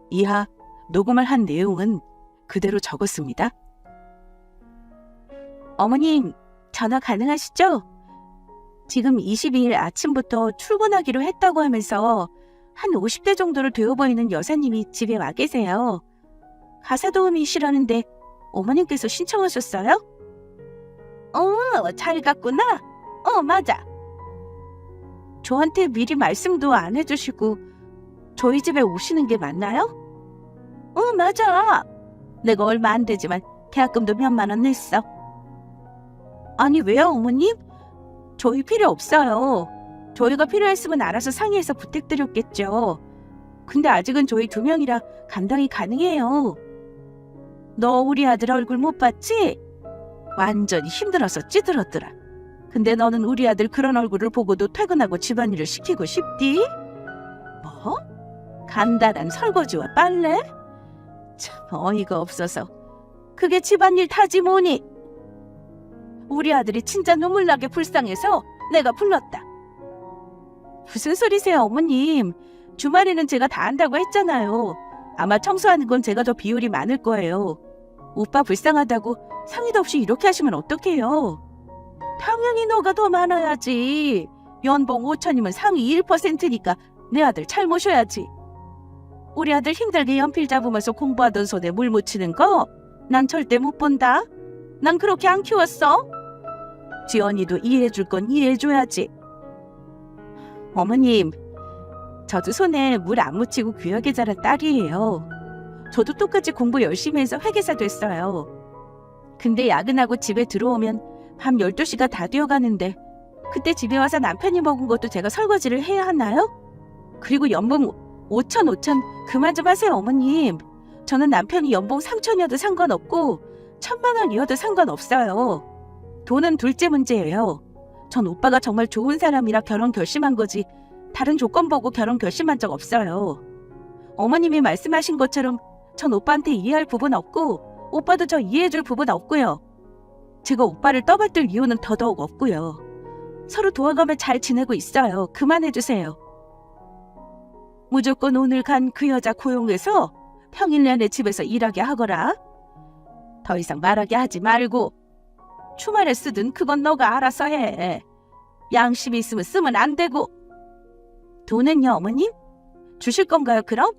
이하 녹음을 한 내용은 그대로 적었습니다. 어머님, 전화 가능하시죠? 지금 22일 아침부터 출근하기로 했다고 하면서 한 50대 정도로 되어 보이는 여사님이 집에 와 계세요. 가사도우미시라는데 어머님께서 신청하셨어요? 잘 갔구나. 맞아. 저한테 미리 말씀도 안 해주시고 저희 집에 오시는 게 맞나요? 맞아. 내가 얼마 안 되지만 계약금도 몇만 원 냈어. 아니 왜요 어머님? 저희 필요 없어요. 저희가 필요했으면 알아서 상의해서 부탁드렸겠죠. 근데 아직은 저희 2명이라 감당이 가능해요. 너 우리 아들 얼굴 못 봤지? 완전히 힘들어서 찌들었더라. 근데 너는 우리 아들 그런 얼굴을 보고도 퇴근하고 집안일을 시키고 싶디? 뭐? 간단한 설거지와 빨래? 참 어이가 없어서. 그게 집안일 타지 뭐니? 우리 아들이 진짜 눈물나게 불쌍해서 내가 불렀다. 무슨 소리세요 어머님. 주말에는 제가 다 한다고 했잖아요. 아마 청소하는 건 제가 더 비율이 많을 거예요. 오빠 불쌍하다고 상의도 없이 이렇게 하시면 어떡해요. 당연히 너가 더 많아야지. 연봉 5천이면 상위 1%니까 내 아들 잘 모셔야지. 우리 아들 힘들게 연필 잡으면서 공부하던 손에 물 묻히는 거 난 절대 못 본다. 난 그렇게 안 키웠어. 지연이도 이해해줄 건 이해해줘야지. 어머님, 저도 손에 물 안 묻히고 귀하게 자란 딸이에요. 저도 똑같이 공부 열심히 해서 회계사 됐어요. 근데 야근하고 집에 들어오면 밤 12시가 다 되어가는데 그때 집에 와서 남편이 먹은 것도 제가 설거지를 해야 하나요? 그리고 연봉 5천 그만 좀 하세요 어머님. 저는 남편이 연봉 3천이어도 상관없고 1,000만 원이어도 상관없어요. 돈은 둘째 문제예요. 전 오빠가 정말 좋은 사람이라 결혼 결심한 거지 다른 조건 보고 결혼 결심한 적 없어요. 어머님이 말씀하신 것처럼 전 오빠한테 이해할 부분 없고 오빠도 저 이해해줄 부분 없고요. 제가 오빠를 떠받들 이유는 더더욱 없고요. 서로 도와가며 잘 지내고 있어요. 그만해주세요. 무조건 오늘 간 그 여자 고용해서 평일 내내 집에서 일하게 하거라. 더 이상 말하게 하지 말고 주말에 쓰든 그건 너가 알아서 해. 양심이 있으면 쓰면 안 되고. 돈은요 어머님? 주실 건가요 그럼?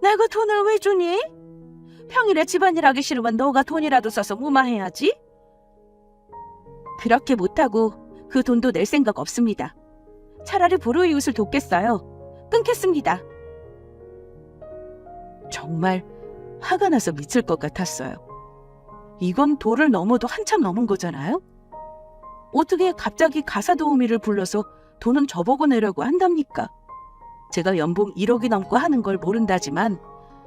내가 돈을 왜 주니? 평일에 집안일 하기 싫으면 너가 돈이라도 써서 무마해야지. 그렇게 못하고 그 돈도 낼 생각 없습니다. 차라리 불우이웃을 돕겠어요. 끊겠습니다. 정말 화가 나서 미칠 것 같았어요. 이건 도를 넘어도 한참 넘은 거잖아요? 어떻게 갑자기 가사도우미를 불러서 돈은 저보고 내려고 한답니까? 제가 연봉 1억이 넘고 하는 걸 모른다지만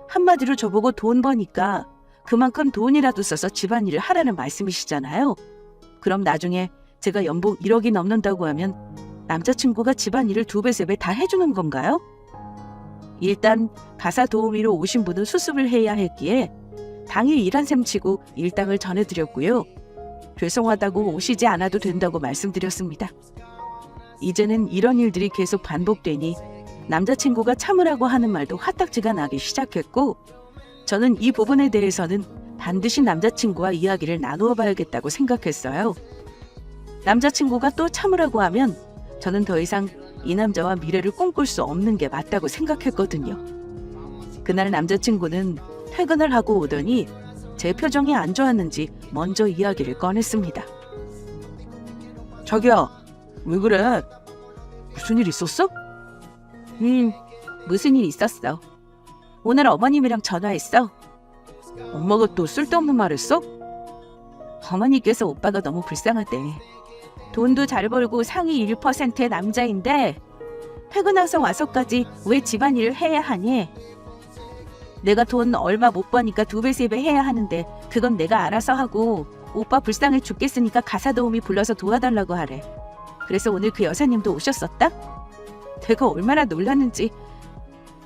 한마디로 저보고 돈 버니까 그만큼 돈이라도 써서 집안일을 하라는 말씀이시잖아요. 그럼 나중에 제가 연봉 1억이 넘는다고 하면 남자친구가 집안일을 2배, 3배 다 해주는 건가요? 일단 가사 도우미로 오신 분은 수습을 해야 했기에 당일 일한 셈 치고 일당을 전해드렸고요. 죄송하다고 오시지 않아도 된다고 말씀드렸습니다. 이제는 이런 일들이 계속 반복되니 남자친구가 참으라고 하는 말도 화딱지가 나기 시작했고 저는 이 부분에 대해서는 반드시 남자친구와 이야기를 나누어 봐야겠다고 생각했어요. 남자친구가 또 참으라고 하면 저는 더 이상 이 남자와 미래를 꿈꿀 수 없는 게 맞다고 생각했거든요. 그날 남자친구는 퇴근을 하고 오더니 제 표정이 안 좋았는지 먼저 이야기를 꺼냈습니다. 자기야, 왜 그래? 무슨 일 있었어? 무슨 일 있었어. 오늘 어머님이랑 전화했어. 엄마가 또 쓸데없는 말 했어? 어머니께서 오빠가 너무 불쌍하대. 돈도 잘 벌고 상위 1%의 남자인데 퇴근해서 와서까지 왜 집안일을 해야 하니? 내가 돈 얼마 못 버니까 2배, 3배 해야 하는데 그건 내가 알아서 하고 오빠 불쌍해 죽겠으니까 가사 도우미 불러서 도와달라고 하래. 그래서 오늘 그 여사님도 오셨었다? 내가 얼마나 놀랐는지.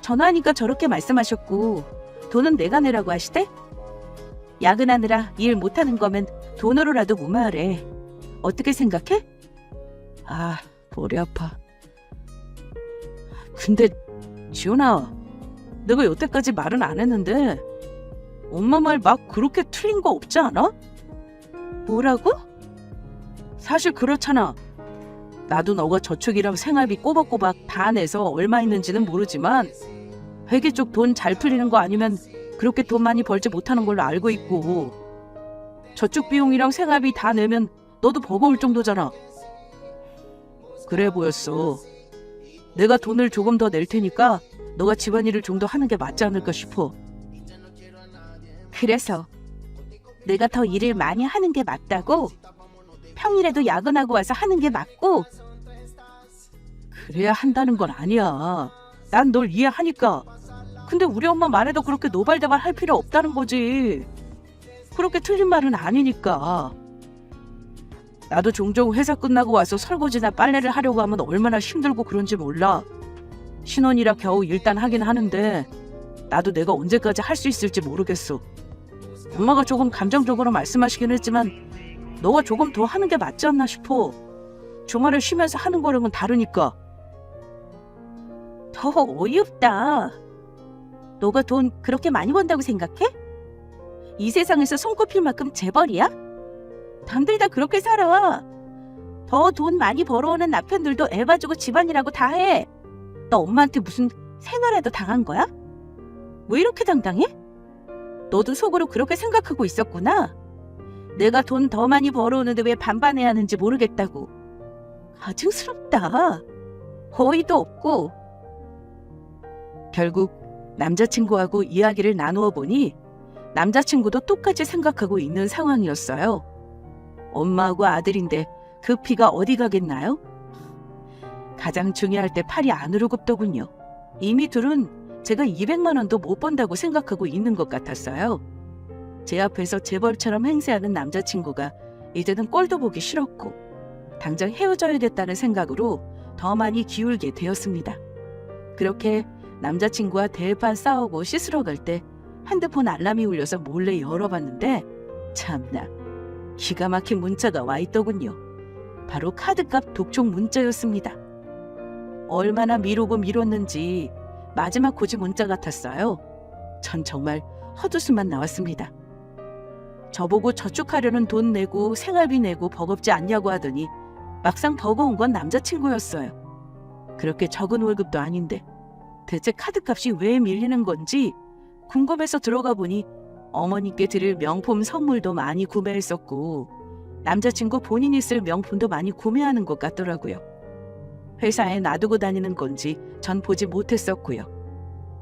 전화하니까 저렇게 말씀하셨고 돈은 내가 내라고 하시대? 야근하느라 일 못하는 거면 돈으로라도 무마하래. 어떻게 생각해? 아, 머리 아파. 근데 지훈아, 내가 여태까지 말은 안 했는데 엄마 말 막 그렇게 틀린 거 없지 않아? 뭐라고? 사실 그렇잖아. 나도 너가 저축이랑 생활비 꼬박꼬박 다 내서 얼마 있는지는 모르지만 회계 쪽 돈 잘 풀리는 거 아니면 그렇게 돈 많이 벌지 못하는 걸로 알고 있고, 저축 비용이랑 생활비 다 내면 너도 버거울 정도잖아. 그래 보였어. 내가 돈을 조금 더 낼 테니까 너가 집안일을 좀 더 하는 게 맞지 않을까 싶어. 그래서 내가 더 일을 많이 하는 게 맞다고? 평일에도 야근하고 와서 하는 게 맞고? 그래야 한다는 건 아니야. 난 널 이해하니까. 근데 우리 엄마 말에도 그렇게 노발대발 할 필요 없다는 거지. 그렇게 틀린 말은 아니니까. 나도 종종 회사 끝나고 와서 설거지나 빨래를 하려고 하면 얼마나 힘들고 그런지 몰라. 신혼이라 겨우 일단 하긴 하는데 나도 내가 언제까지 할 수 있을지 모르겠어. 엄마가 조금 감정적으로 말씀하시긴 했지만 너가 조금 더 하는 게 맞지 않나 싶어. 주말에 쉬면서 하는 거랑은 다르니까. 더 어이없다. 너가 돈 그렇게 많이 번다고 생각해? 이 세상에서 손꼽힐 만큼 재벌이야? 남들 다 그렇게 살아. 더 돈 많이 벌어오는 남편들도 애 봐주고 집안일하고 다 해. 너 엄마한테 무슨 생활에도 당한 거야? 왜 이렇게 당당해? 너도 속으로 그렇게 생각하고 있었구나. 내가 돈 더 많이 벌어오는데 왜 반반해야 하는지 모르겠다고. 가증스럽다. 어이도 없고. 결국 남자친구하고 이야기를 나누어 보니 남자친구도 똑같이 생각하고 있는 상황이었어요. 엄마하고 아들인데 그 피가 어디 가겠나요? 가장 중요할 때 팔이 안으로 굽더군요. 이미 둘은 제가 200만 원도 못 번다고 생각하고 있는 것 같았어요. 제 앞에서 재벌처럼 행세하는 남자친구가 이제는 꼴도 보기 싫었고 당장 헤어져야겠다는 생각으로 더 많이 기울게 되었습니다. 그렇게 남자친구와 대판 싸우고 씻으러 갈 때 핸드폰 알람이 울려서 몰래 열어봤는데 참나, 기가 막힌 문자가 와 있더군요. 바로 카드값 독촉 문자였습니다. 얼마나 미루고 미뤘는지 마지막 고지 문자 같았어요. 전 정말 헛웃음만 나왔습니다. 저보고 저축하려는 돈 내고 생활비 내고 버겁지 않냐고 하더니 막상 버거운 건 남자친구였어요. 그렇게 적은 월급도 아닌데 대체 카드값이 왜 밀리는 건지 궁금해서 들어가 보니 어머니께 드릴 명품 선물도 많이 구매했었고 남자친구 본인이 쓸 명품도 많이 구매하는 것 같더라고요. 회사에 놔두고 다니는 건지 전 보지 못했었고요.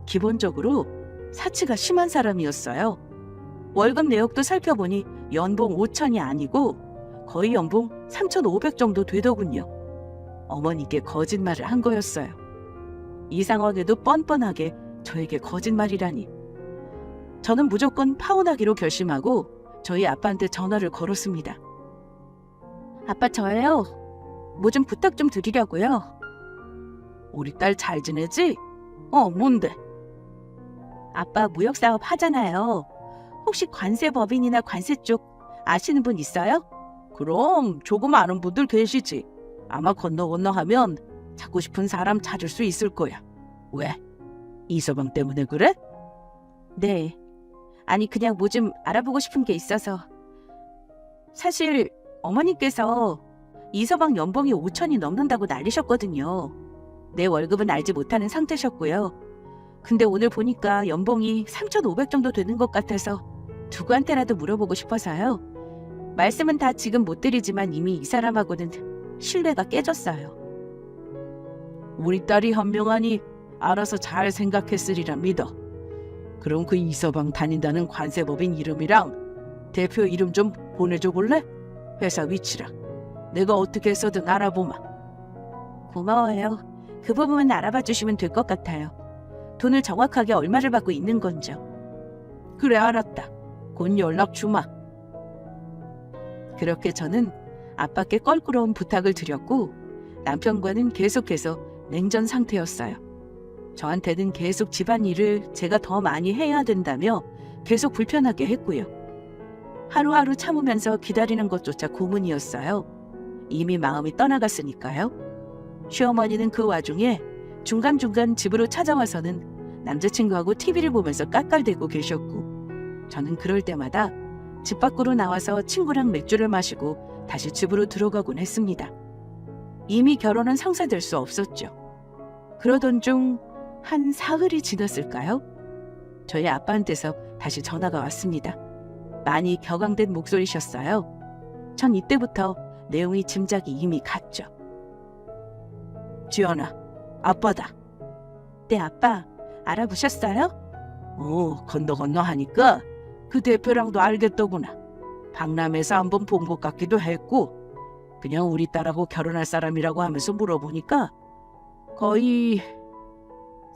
기본적으로 사치가 심한 사람이었어요. 월급 내역도 살펴보니 연봉 5천이 아니고 거의 연봉 3,500 정도 되더군요. 어머니께 거짓말을 한 거였어요. 이상하게도 뻔뻔하게 저에게 거짓말이라니. 저는 무조건 파혼하기로 결심하고 저희 아빠한테 전화를 걸었습니다. 아빠 저예요. 뭐 좀 부탁 좀 드리려고요. 우리 딸 잘 지내지? 뭔데? 아빠 무역사업 하잖아요. 혹시 관세법인이나 관세 쪽 아시는 분 있어요? 그럼 조금 아는 분들 계시지. 아마 건너 하면 찾고 싶은 사람 찾을 수 있을 거야. 왜? 이서방 때문에 그래? 네. 아니 그냥 뭐 좀 알아보고 싶은 게 있어서. 사실 어머니께서 이서방 연봉이 5천이 넘는다고 난리셨거든요. 내 월급은 알지 못하는 상태셨고요. 근데 오늘 보니까 연봉이 3,500 정도 되는 것 같아서 누구한테라도 물어보고 싶어서요. 말씀은 다 지금 못 드리지만 이미 이 사람하고는 신뢰가 깨졌어요. 우리 딸이 현명하니 알아서 잘 생각했으리라 믿어. 그럼 그 이서방 다닌다는 관세법인 이름이랑 대표 이름 좀 보내줘 볼래? 회사 위치랑. 내가 어떻게 해서든 알아보마. 고마워요. 그 부분만 알아봐 주시면 될 것 같아요. 돈을 정확하게 얼마를 받고 있는 건지요. 그래, 알았다. 곧 연락 주마. 그렇게 저는 아빠께 껄끄러운 부탁을 드렸고 남편과는 계속해서 냉전 상태였어요. 저한테는 계속 집안일을 제가 더 많이 해야 된다며 계속 불편하게 했고요. 하루하루 참으면서 기다리는 것조차 고문이었어요. 이미 마음이 떠나갔으니까요. 시어머니는 그 와중에 중간중간 집으로 찾아와서는 남자친구하고 TV를 보면서 깔깔대고 계셨고 저는 그럴 때마다 집 밖으로 나와서 친구랑 맥주를 마시고 다시 집으로 들어가곤 했습니다. 이미 결혼은 성사될 수 없었죠. 그러던 중 한 사흘이 지났을까요? 저희 아빠한테서 다시 전화가 왔습니다. 많이 격앙된 목소리셨어요. 전 이때부터 내용이 짐작이 이미 갔죠. 지연아, 아빠다. 네, 아빠. 알아보셨어요? 건너 하니까 그 대표랑도 알겠더구나. 박람회에서 한번 본 것 같기도 했고 그냥 우리 딸하고 결혼할 사람이라고 하면서 물어보니까 거의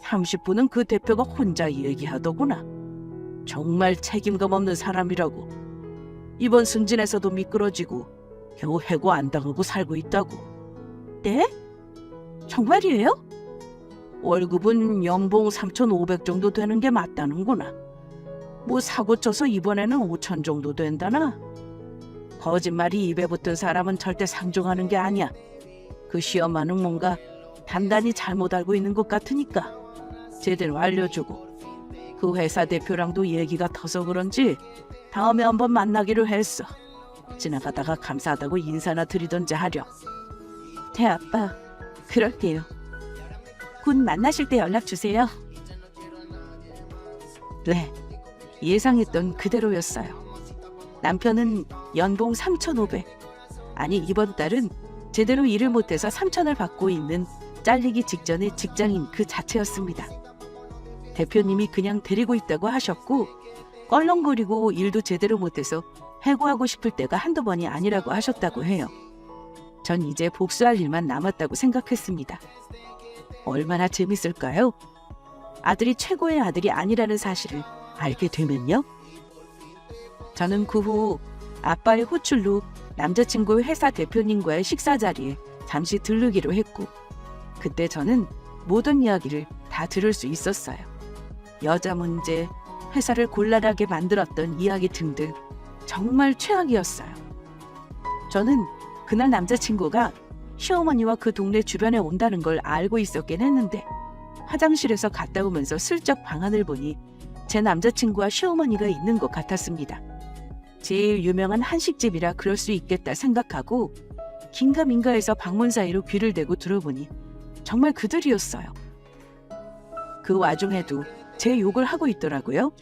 30분은 그 대표가 혼자 얘기하더구나. 정말 책임감 없는 사람이라고. 이번 승진에서도 미끄러지고 겨우 해고 안 당하고 살고 있다고. 네? 정말이에요? 월급은 연봉 3,500 정도 되는 게 맞다는구나. 뭐 사고 쳐서 이번에는 5천 정도 된다나? 거짓말이 입에 붙은 사람은 절대 상종하는 게 아니야. 그 시엄마는 뭔가 단단히 잘못 알고 있는 것 같으니까 제대로 알려주고. 그 회사 대표랑도 얘기가 터서 그런지 다음에 한번 만나기로 했어. 지나가다가 감사하다고 인사나 드리던지 하렴. 네, 아빠. 그럴게요. 곧 만나실 때 연락 주세요. 네, 예상했던 그대로였어요. 남편은 연봉 3,500. 아니, 이번 달은 제대로 일을 못해서 3,000을 받고 있는 잘리기 직전의 직장인 그 자체였습니다. 대표님이 그냥 데리고 있다고 하셨고 껄렁거리고 일도 제대로 못해서 해고하고 싶을 때가 한두 번이 아니라고 하셨다고 해요. 전 이제 복수할 일만 남았다고 생각했습니다. 얼마나 재밌을까요? 아들이 최고의 아들이 아니라는 사실을 알게 되면요. 저는 그 후 아빠의 호출로 남자친구 회사 대표님과의 식사 자리에 잠시 들르기로 했고 그때 저는 모든 이야기를 다 들을 수 있었어요. 여자 문제, 회사를 곤란하게 만들었던 이야기 등등 정말 최악이었어요. 저는 그날 남자친구가 시어머니와 그 동네 주변에 온다는 걸 알고 있었긴 했는데 화장실에서 갔다 오면서 슬쩍 방안을 보니 제 남자친구와 시어머니가 있는 것 같았습니다. 제일 유명한 한식집이라 그럴 수 있겠다 생각하고 긴가민가해서 방문 사이로 귀를 대고 들어보니 정말 그들이었어요. 그 와중에도 제 욕을 하고 있더라고요.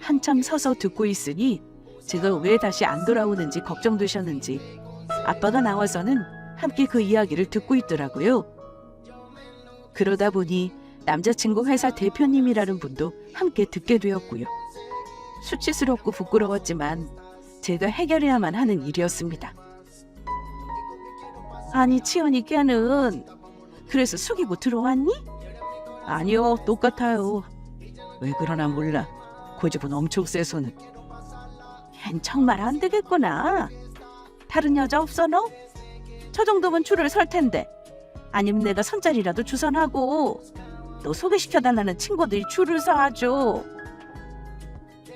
한참 서서 듣고 있으니 제가 왜 다시 안 돌아오는지 걱정되셨는지 아빠가 나와서는 함께 그 이야기를 듣고 있더라고요. 그러다 보니 남자친구 회사 대표님이라는 분도 함께 듣게 되었고요. 수치스럽고 부끄러웠지만 제가 해결해야만 하는 일이었습니다. 아니, 치연이 걔는 그래서 숙이고 들어왔니? 아니요, 똑같아요. 왜 그러나 몰라. 고집은 엄청 세서는. 걘 정말 안 되겠구나. 다른 여자 없어 너? 저 정도면 줄을 설 텐데. 아니면 내가 선자리라도 주선하고 너 소개시켜달라는 친구들이 줄을 서하죠.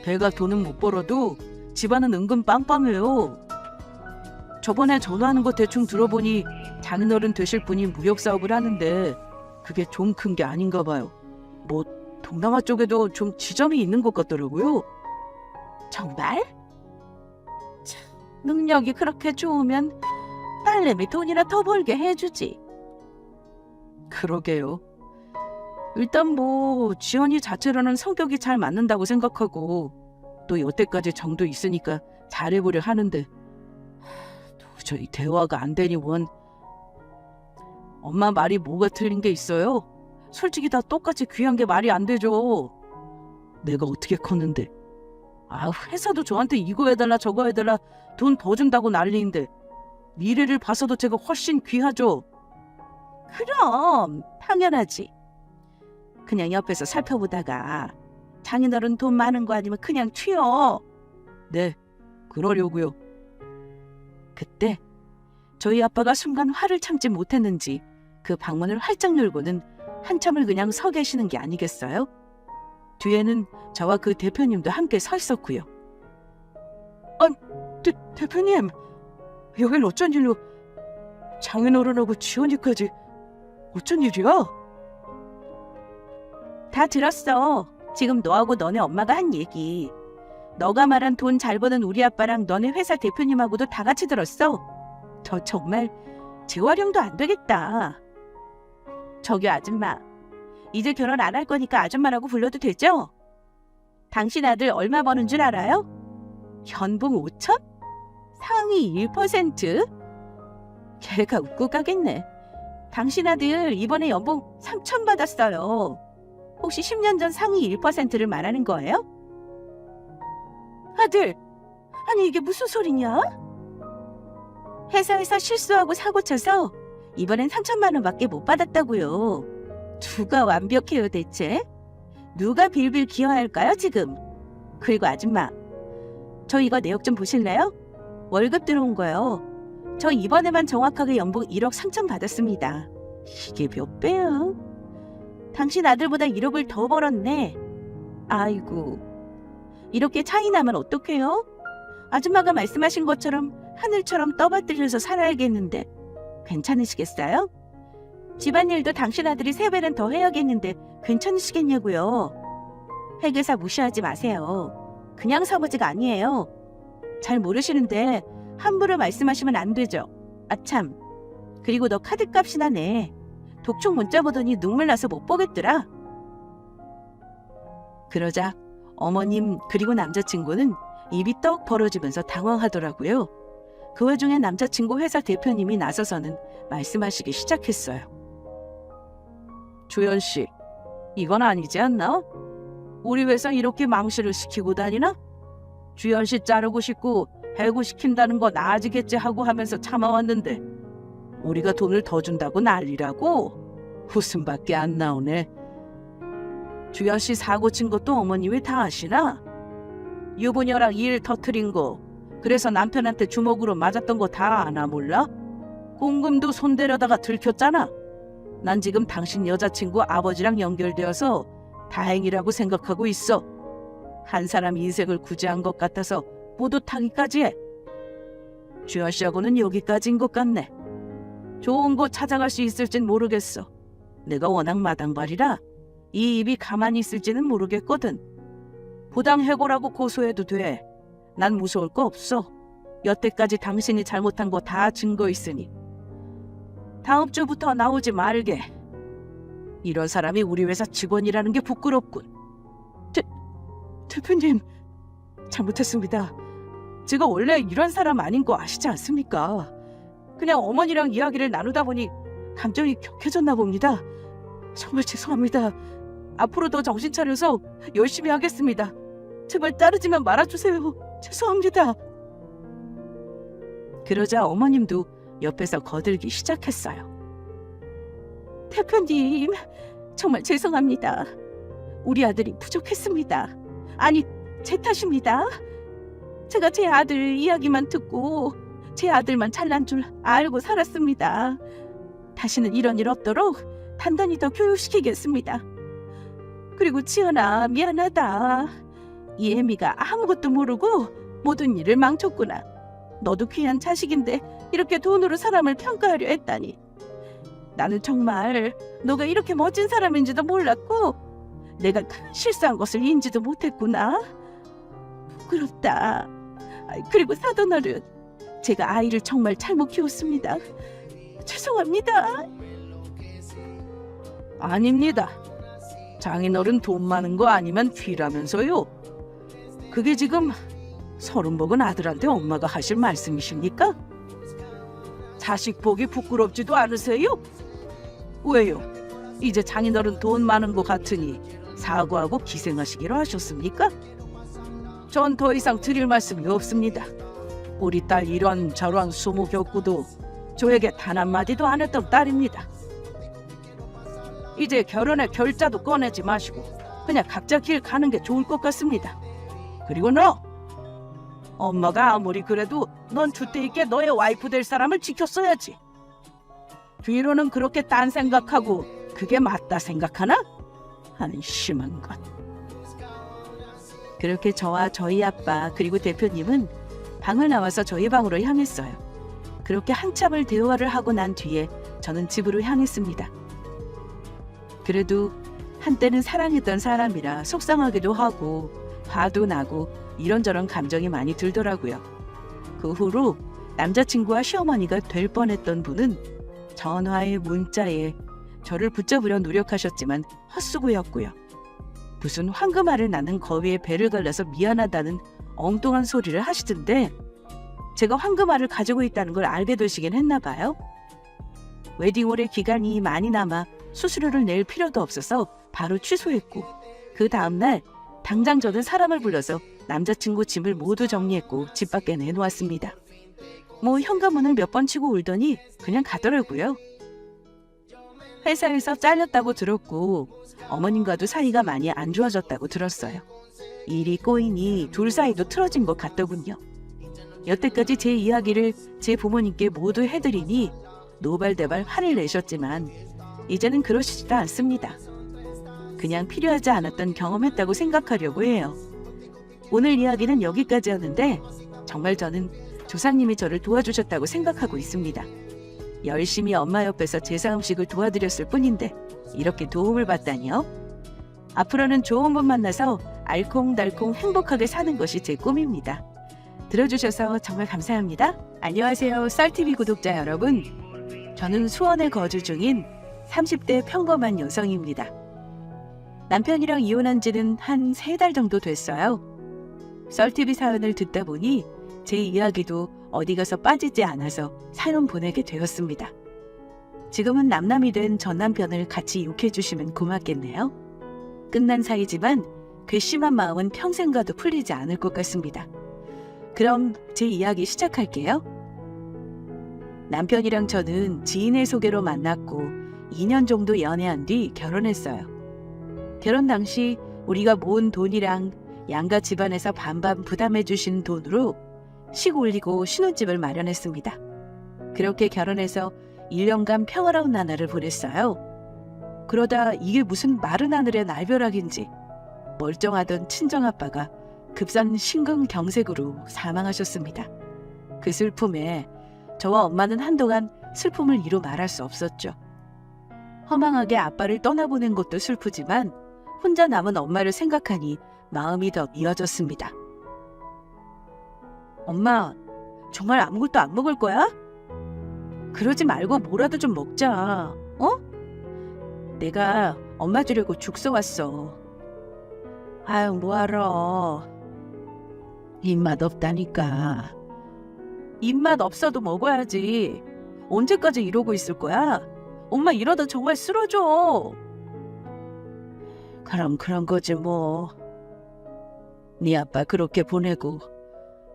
배가 돈은 못 벌어도 집안은 은근 빵빵해요. 저번에 전화하는 거 대충 들어보니 장인어른 되실 분이 무역사업을 하는데 그게 좀 큰 게 아닌가 봐요. 뭐 동남아 쪽에도 좀 지점이 있는 것 같더라고요. 정말? 참, 능력이 그렇게 좋으면 딸내미 돈이나 더 벌게 해주지. 그러게요. 일단 뭐 지연이 자체로는 성격이 잘 맞는다고 생각하고 또 여태까지 정도 있으니까 잘해보려 하는데 도저히 대화가 안 되니 원. 엄마 말이 뭐가 틀린 게 있어요? 솔직히 다 똑같이 귀한 게 말이 안 되죠. 내가 어떻게 컸는데. 회사도 저한테 이거 해달라 저거 해달라 돈 더 준다고 난리인데 미래를 봐서도 제가 훨씬 귀하죠. 그럼 당연하지. 그냥 옆에서 살펴보다가 장인어른 돈 많은 거 아니면 그냥 튀어. 네, 그러려고요. 그때 저희 아빠가 순간 화를 참지 못했는지 그 방문을 활짝 열고는 한참을 그냥 서 계시는 게 아니겠어요? 뒤에는 저와 그 대표님도 함께 서 있었고요. 대표님, 여긴 어쩐 일로 장인어른하고 지원이까지 어쩐 일이야? 다 들었어. 지금 너하고 너네 엄마가 한 얘기. 너가 말한 돈 잘 버는 우리 아빠랑 너네 회사 대표님하고도 다 같이 들었어. 저 정말 재활용도 안 되겠다. 저기 아줌마, 이제 결혼 안 할 거니까 아줌마라고 불러도 되죠? 당신 아들 얼마 버는 줄 알아요? 연봉 5천? 상위 1%? 걔가 웃고 가겠네. 당신 아들 이번에 연봉 3천 받았어요. 혹시 10년 전 상위 1%를 말하는 거예요? 아들, 아니 이게 무슨 소리냐? 회사에서 실수하고 사고 쳐서 이번엔 3천만 원밖에 못 받았다고요. 누가 완벽해요 대체? 누가 빌빌 기어할까요 지금? 그리고 아줌마, 저 이거 내역 좀 보실래요? 월급 들어온 거요. 저 이번에만 정확하게 연봉 1억 3천 받았습니다. 이게 몇 배야? 당신 아들보다 1억을 더 벌었네. 아이고, 이렇게 차이 나면 어떡해요? 아줌마가 말씀하신 것처럼 하늘처럼 떠받들려서 살아야겠는데 괜찮으시겠어요? 집안일도 당신 아들이 3배는 더 해야겠는데 괜찮으시겠냐고요. 회계사 무시하지 마세요. 그냥 사고지가 아니에요. 잘 모르시는데 함부로 말씀하시면 안 되죠. 아참, 그리고 너 카드값이나 내. 독촉 문자 보더니 눈물 나서 못 보겠더라. 그러자 어머님 그리고 남자친구는 입이 떡 벌어지면서 당황하더라고요. 그 와중에 남자친구 회사 대표님이 나서서는 말씀하시기 시작했어요. 주연 씨, 이건 아니지 않나? 우리 회사 이렇게 망실을 시키고 다니나? 주연 씨 자르고 싶고 해고시킨다는 건 아지겠지 하고 하면서 참아왔는데 우리가 돈을 더 준다고 난리라고? 웃음밖에 안 나오네. 주연 씨 사고 친 것도 어머님이 다 아시나? 유부녀랑 일 터트린 거, 그래서 남편한테 주먹으로 맞았던 거 다 아나 몰라? 공금도 손대려다가 들켰잖아. 난 지금 당신 여자친구 아버지랑 연결되어서 다행이라고 생각하고 있어. 한 사람 인생을 구제한 것 같아서 뿌듯하기까지 해. 주연 씨하고는 여기까지인 것 같네. 좋은 곳 찾아갈 수 있을진 모르겠어. 내가 워낙 마당발이라 이 입이 가만히 있을지는 모르겠거든. 부당해고라고 고소해도 돼. 난 무서울 거 없어. 여태까지 당신이 잘못한 거 다 증거 있으니. 다음 주부터 나오지 말게. 이런 사람이 우리 회사 직원이라는 게 부끄럽군. 대표님, 잘못했습니다. 제가 원래 이런 사람 아닌 거 아시지 않습니까? 그냥 어머니랑 이야기를 나누다 보니 감정이 격해졌나 봅니다. 정말 죄송합니다. 앞으로 더 정신 차려서 열심히 하겠습니다. 제발 자르지만 말아주세요. 죄송합니다. 그러자 어머님도 옆에서 거들기 시작했어요. 대표님, 정말 죄송합니다. 우리 아들이 부족했습니다. 아니, 제 탓입니다. 제가 제 아들 이야기만 듣고 제 아들만 잘난 줄 알고 살았습니다. 다시는 이런 일 없도록 단단히 더 교육시키겠습니다. 그리고 지연아, 미안하다. 이 애미가 아무것도 모르고 모든 일을 망쳤구나. 너도 귀한 자식인데 이렇게 돈으로 사람을 평가하려 했다니. 나는 정말 너가 이렇게 멋진 사람인지도 몰랐고 내가 실수한 것을 인지도 못했구나. 부끄럽다. 그리고 사돈어른, 제가 아이를 정말 잘못 키웠습니다. 죄송합니다. 아닙니다. 장인어른 돈 많은 거 아니면 귀라면서요. 그게 지금 30 먹은 아들한테 엄마가 하실 말씀이십니까? 자식 보기 부끄럽지도 않으세요? 왜요? 이제 장인어른 돈 많은 것 같으니 사과하고 기생하시기로 하셨습니까? 전 더 이상 드릴 말씀이 없습니다. 우리 딸 이런 저런 수모 겪고도 저에게 단 한마디도 안 했던 딸입니다. 이제 결혼의 결자도 꺼내지 마시고 그냥 각자 길 가는 게 좋을 것 같습니다. 그리고 너! 엄마가 아무리 그래도 넌 주대 있게 너의 와이프 될 사람을 지켰어야지. 뒤로는 그렇게 딴 생각하고 그게 맞다 생각하나? 한심한 것. 그렇게 저와 저희 아빠 그리고 대표님은 방을 나와서 저희 방으로 향했어요. 그렇게 한참을 대화를 하고 난 뒤에 저는 집으로 향했습니다. 그래도 한때는 사랑했던 사람이라 속상하기도 하고 화도 나고 이런저런 감정이 많이 들더라고요. 그 후로 남자친구와 시어머니가 될 뻔했던 분은 전화에 문자에 저를 붙잡으려 노력하셨지만 헛수고였고요. 무슨 황금알을 낳는 거위에 배를 갈라서 미안하다는 엉뚱한 소리를 하시던데 제가 황금알을 가지고 있다는 걸 알게 되시긴 했나 봐요. 웨딩홀의 기간이 많이 남아 수수료를 낼 필요도 없어서 바로 취소했고 그 다음날 당장 저는 사람을 불러서 남자친구 짐을 모두 정리했고 집 밖에 내놓았습니다. 뭐 현관문을 몇 번 치고 울더니 그냥 가더라고요. 회사에서 잘렸다고 들었고 어머님과도 사이가 많이 안 좋아졌다고 들었어요. 일이 꼬이니 둘 사이도 틀어진 것 같더군요. 여태까지 제 이야기를 제 부모님께 모두 해드리니 노발대발 화를 내셨지만 이제는 그러시지도 않습니다. 그냥 필요하지 않았던 경험했다고 생각하려고 해요. 오늘 이야기는 여기까지였는데 정말 저는 조상님이 저를 도와주셨다고 생각하고 있습니다. 열심히 엄마 옆에서 제사 음식을 도와드렸을 뿐인데 이렇게 도움을 받다니요. 앞으로는 좋은 분 만나서 알콩달콩 행복하게 사는 것이 제 꿈입니다. 들어주셔서 정말 감사합니다. 안녕하세요, 쌀TV 구독자 여러분. 저는 수원에 거주 중인 30대 평범한 여성입니다. 남편이랑 이혼한 지는 한 3달 정도 됐어요. 썰TV 사연을 듣다 보니 제 이야기도 어디 가서 빠지지 않아서 사연 보내게 되었습니다. 지금은 남남이 된 전 남편을 같이 욕해주시면 고맙겠네요. 끝난 사이지만 괘씸한 마음은 평생 가도 풀리지 않을 것 같습니다. 그럼 제 이야기 시작할게요. 남편이랑 저는 지인의 소개로 만났고 2년 정도 연애한 뒤 결혼했어요. 결혼 당시 우리가 모은 돈이랑 양가 집안에서 반반 부담해 주신 돈으로 식 올리고 신혼집을 마련했습니다. 그렇게 결혼해서 1년간 평화로운 나날을 보냈어요. 그러다 이게 무슨 마른 하늘의 날벼락인지 멀쩡하던 친정아빠가 급선 심근경색으로 사망하셨습니다. 그 슬픔에 저와 엄마는 한동안 슬픔을 이루 말할 수 없었죠. 허망하게 아빠를 떠나보낸 것도 슬프지만 혼자 남은 엄마를 생각하니 마음이 더 미어졌습니다. 엄마, 정말 아무것도 안 먹을 거야? 그러지 말고 뭐라도 좀 먹자, 어? 내가 엄마 주려고 죽 써왔어. 아유, 뭐하러. 입맛 없다니까. 입맛 없어도 먹어야지. 언제까지 이러고 있을 거야? 엄마 이러다 정말 쓰러져. 그럼 그런 거지 뭐. 네 아빠 그렇게 보내고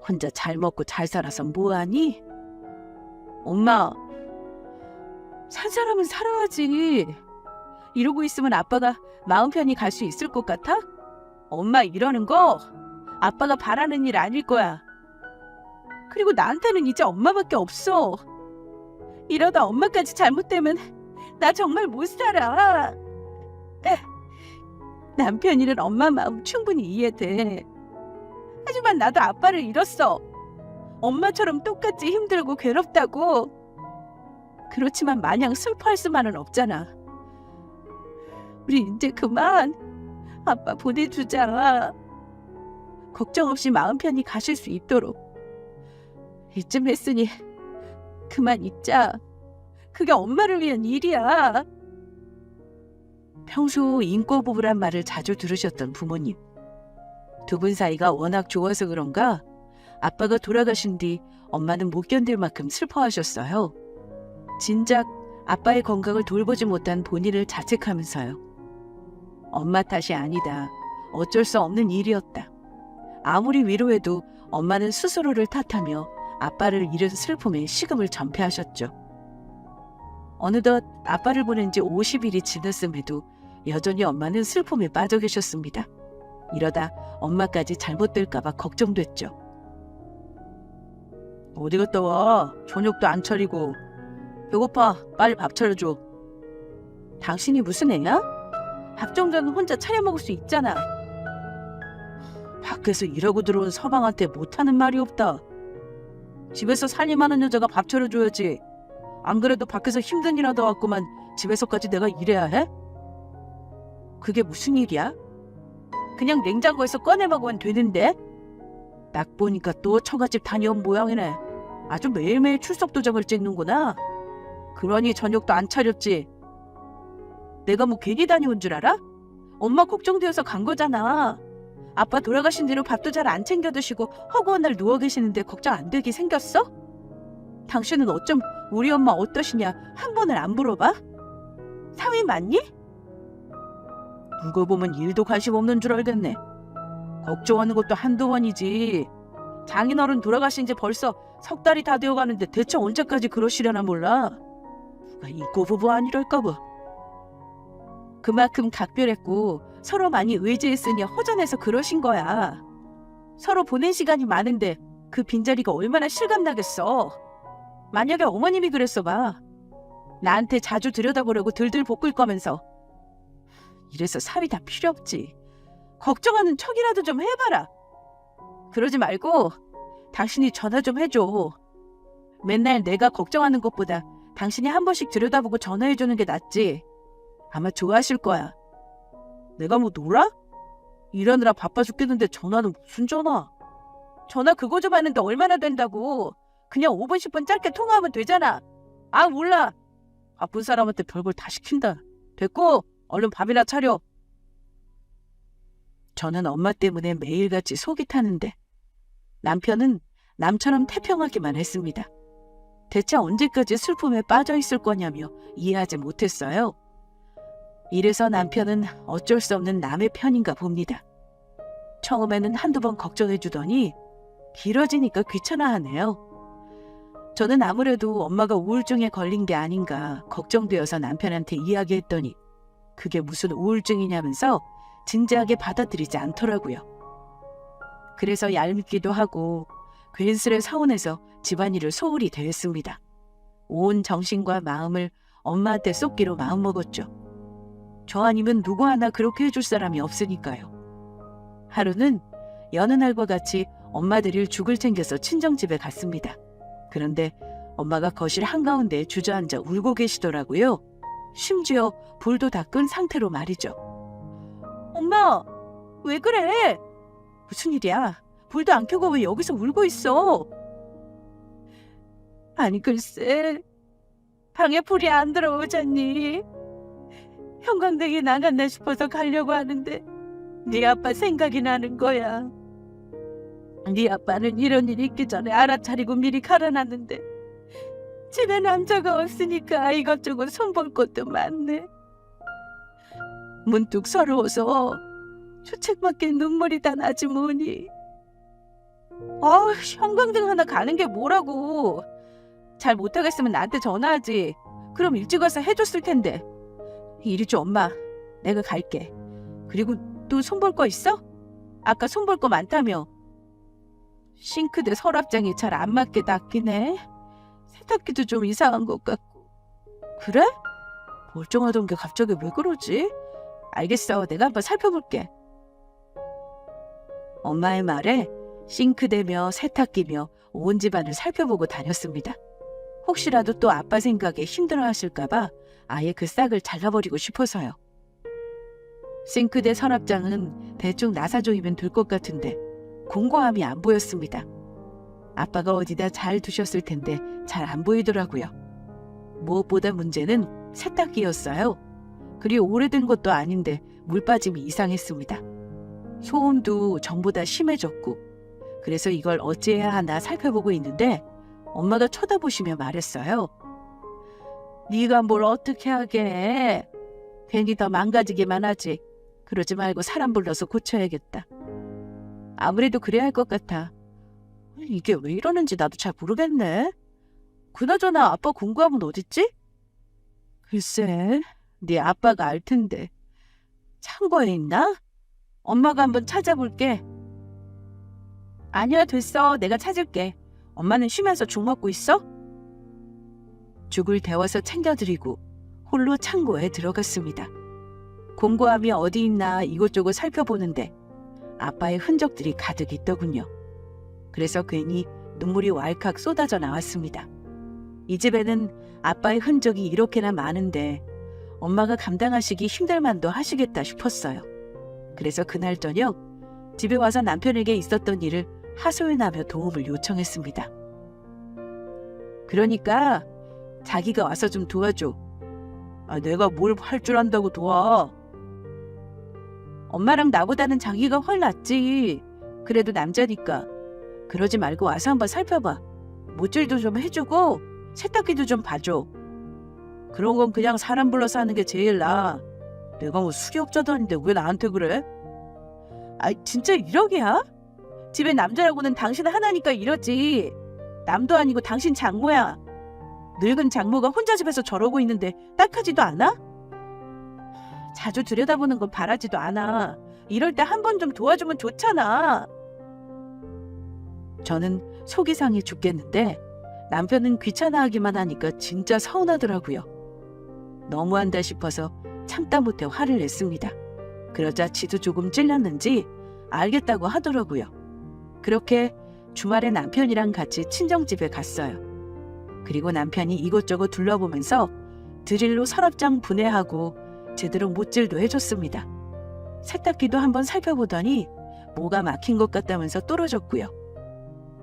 혼자 잘 먹고 잘 살아서 뭐하니? 엄마, 산 사람은 살아야지. 이러고 있으면 아빠가 마음 편히 갈 수 있을 것 같아? 엄마 이러는 거 아빠가 바라는 일 아닐 거야. 그리고 나한테는 이제 엄마밖에 없어. 이러다 엄마까지 잘못되면 나 정말 못 살아. 남편이는 엄마 마음 충분히 이해돼. 하지만 나도 아빠를 잃었어. 엄마처럼 똑같이 힘들고 괴롭다고. 그렇지만 마냥 슬퍼할 수만은 없잖아. 우리 이제 그만 아빠 보내주자. 걱정 없이 마음 편히 가실 수 있도록. 이쯤 했으니 그만 있자. 그게 엄마를 위한 일이야. 평소 인고 부부란 말을 자주 들으셨던 부모님. 두 분 사이가 워낙 좋아서 그런가 아빠가 돌아가신 뒤 엄마는 못 견딜 만큼 슬퍼하셨어요. 진작 아빠의 건강을 돌보지 못한 본인을 자책하면서요. 엄마 탓이 아니다. 어쩔 수 없는 일이었다. 아무리 위로해도 엄마는 스스로를 탓하며 아빠를 잃은 슬픔에 식음을 전폐하셨죠. 어느덧 아빠를 보낸 지 50일이 지났음에도 여전히 엄마는 슬픔에 빠져 계셨습니다. 이러다 엄마까지 잘못될까봐 걱정됐죠. 어디 갔다 와? 저녁도 안 차리고. 배고파. 빨리 밥 차려줘. 당신이 무슨 애야? 밥 정도는 혼자 차려 먹을 수 있잖아. 밖에서 일하고 들어온 서방한테 못하는 말이 없다. 집에서 살림하는 여자가 밥 차려줘야지. 안 그래도 밖에서 힘든 일 하다 왔구만 집에서까지 내가 일해야 해? 그게 무슨 일이야? 그냥 냉장고에서 꺼내 먹으면 되는데? 딱 보니까 또 처갓집 다녀온 모양이네. 아주 매일매일 출석 도장을 찍는구나. 그러니 저녁도 안 차렸지. 내가 뭐 괜히 다녀온 줄 알아? 엄마 걱정되어서 간 거잖아. 아빠 돌아가신 뒤로 밥도 잘 안 챙겨 드시고 허구한 날 누워 계시는데 걱정 안 되게 생겼어? 당신은 어쩜 우리 엄마 어떠시냐 한 번을 안 물어봐? 사위 맞니? 누가 보면 일도 관심 없는 줄 알겠네. 걱정하는 것도 한두 번이지. 장인어른 돌아가신 지 벌써 석 달이 다 되어가는데 대체 언제까지 그러시려나 몰라. 누가 이꼬 부부 아니랄까봐. 그만큼 각별했고 서로 많이 의지했으니 허전해서 그러신 거야. 서로 보낸 시간이 많은데 그 빈자리가 얼마나 실감나겠어. 만약에 어머님이 그랬어 봐. 나한테 자주 들여다보려고 들들 볶을 거면서. 이래서 사위 다 필요 없지. 걱정하는 척이라도 좀 해봐라. 그러지 말고 당신이 전화 좀 해줘. 맨날 내가 걱정하는 것보다 당신이 한 번씩 들여다보고 전화해주는 게 낫지. 아마 좋아하실 거야. 내가 뭐 놀아? 일하느라 바빠 죽겠는데 전화는 무슨 전화? 전화 그거 좀 하는데 얼마나 된다고. 그냥 5분 10분 짧게 통화하면 되잖아. 아 몰라. 바쁜 사람한테 별걸 다 시킨다. 됐고 얼른 밥이나 차려. 저는 엄마 때문에 매일같이 속이 타는데 남편은 남처럼 태평하기만 했습니다. 대체 언제까지 슬픔에 빠져 있을 거냐며 이해하지 못했어요. 이래서 남편은 어쩔 수 없는 남의 편인가 봅니다. 처음에는 한두 번 걱정해 주더니 길어지니까 귀찮아하네요. 저는 아무래도 엄마가 우울증에 걸린 게 아닌가 걱정되어서 남편한테 이야기했더니 그게 무슨 우울증이냐면서 진지하게 받아들이지 않더라고요. 그래서 얄밉기도 하고 괜스레 서운해서 집안일을 소홀히 대했습니다. 온 정신과 마음을 엄마한테 쏟기로 마음먹었죠. 저 아니면 누구 하나 그렇게 해줄 사람이 없으니까요. 하루는 여느 날과 같이 엄마 드릴 죽을 챙겨서 친정집에 갔습니다. 그런데 엄마가 거실 한가운데 주저앉아 울고 계시더라고요. 심지어 불도 다 끈 상태로 말이죠. 엄마, 왜 그래? 무슨 일이야? 불도 안 켜고 왜 여기서 울고 있어? 아니 글쎄, 방에 불이 안 들어오잖니. 형광등이 나갔나 싶어서 가려고 하는데 네 아빠 생각이 나는 거야. 네 아빠는 이런 일이 있기 전에 알아차리고 미리 갈아놨는데 집에 남자가 없으니까 이것저것 손볼 것도 많네. 문득 서러워서 주책밖에 눈물이 다 나지 뭐니. 형광등 하나 가는 게 뭐라고. 잘 못하겠으면 나한테 전화하지. 그럼 일찍 와서 해줬을 텐데. 이리 줘 엄마. 내가 갈게. 그리고 또 손볼 거 있어? 아까 손볼 거 많다며. 싱크대 서랍장이 잘 안 맞게 닦긴 해. 세탁기도 좀 이상한 것 같고. 그래? 멀쩡하던 게 갑자기 왜 그러지? 알겠어. 내가 한번 살펴볼게. 엄마의 말에 싱크대며 세탁기며 온 집안을 살펴보고 다녔습니다. 혹시라도 또 아빠 생각에 힘들어하실까봐 아예 그 싹을 잘라버리고 싶어서요. 싱크대 서랍장은 대충 나사조이면 될 것 같은데 공고함이 안 보였습니다. 아빠가 어디다 잘 두셨을 텐데 잘 안 보이더라고요. 무엇보다 문제는 세탁기였어요. 그리 오래된 것도 아닌데 물 빠짐이 이상했습니다. 소음도 전보다 심해졌고 그래서 이걸 어찌해야 하나 살펴보고 있는데 엄마가 쳐다보시며 말했어요. 네가 뭘 어떻게 하게. 괜히 더 망가지기만 하지. 그러지 말고 사람 불러서 고쳐야겠다. 아무래도 그래야 할 것 같아. 이게 왜 이러는지 나도 잘 모르겠네. 그나저나 아빠 공구함은 어딨지? 글쎄, 네 아빠가 알 텐데. 창고에 있나? 엄마가 한번 찾아볼게. 아니야, 됐어. 내가 찾을게. 엄마는 쉬면서 죽 먹고 있어? 죽을 데워서 챙겨드리고 홀로 창고에 들어갔습니다. 공구함이 어디 있나 이곳저곳 살펴보는데 아빠의 흔적들이 가득 있더군요. 그래서 괜히 눈물이 왈칵 쏟아져 나왔습니다. 이 집에는 아빠의 흔적이 이렇게나 많은데 엄마가 감당하시기 힘들만도 하시겠다 싶었어요. 그래서 그날 저녁 집에 와서 남편에게 있었던 일을 하소연하며 도움을 요청했습니다. 그러니까 자기가 와서 좀 도와줘. 내가 뭘 할 줄 안다고 도와. 엄마랑 나보다는 자기가 훨 낫지. 그래도 남자니까. 그러지 말고 와서 한번 살펴봐. 못질도 좀 해주고 세탁기도 좀 봐줘. 그런 건 그냥 사람 불러서 하는 게 제일 나아. 내가 뭐 수리업자도 아닌데 왜 나한테 그래? 진짜 이러기야? 집에 남자라고는 당신 하나니까 이러지. 남도 아니고 당신 장모야. 늙은 장모가 혼자 집에서 저러고 있는데 딱하지도 않아? 자주 들여다보는 건 바라지도 않아. 이럴 때 한 번 좀 도와주면 좋잖아. 저는 속이 상해 죽겠는데 남편은 귀찮아하기만 하니까 진짜 서운하더라고요. 너무한다 싶어서 참다 못해 화를 냈습니다. 그러자 지도 조금 찔렸는지 알겠다고 하더라고요. 그렇게 주말에 남편이랑 같이 친정집에 갔어요. 그리고 남편이 이곳저곳 둘러보면서 드릴로 서랍장 분해하고 제대로 못질도 해줬습니다. 세탁기도 한번 살펴보더니 뭐가 막힌 것 같다면서 떨어졌고요.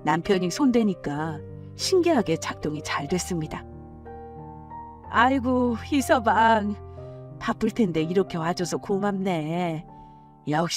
남편이 손대니까 신기하게 작동이 잘 됐습니다. 아이고, 희서방. 바쁠 텐데 이렇게 와줘서 고맙네. 역시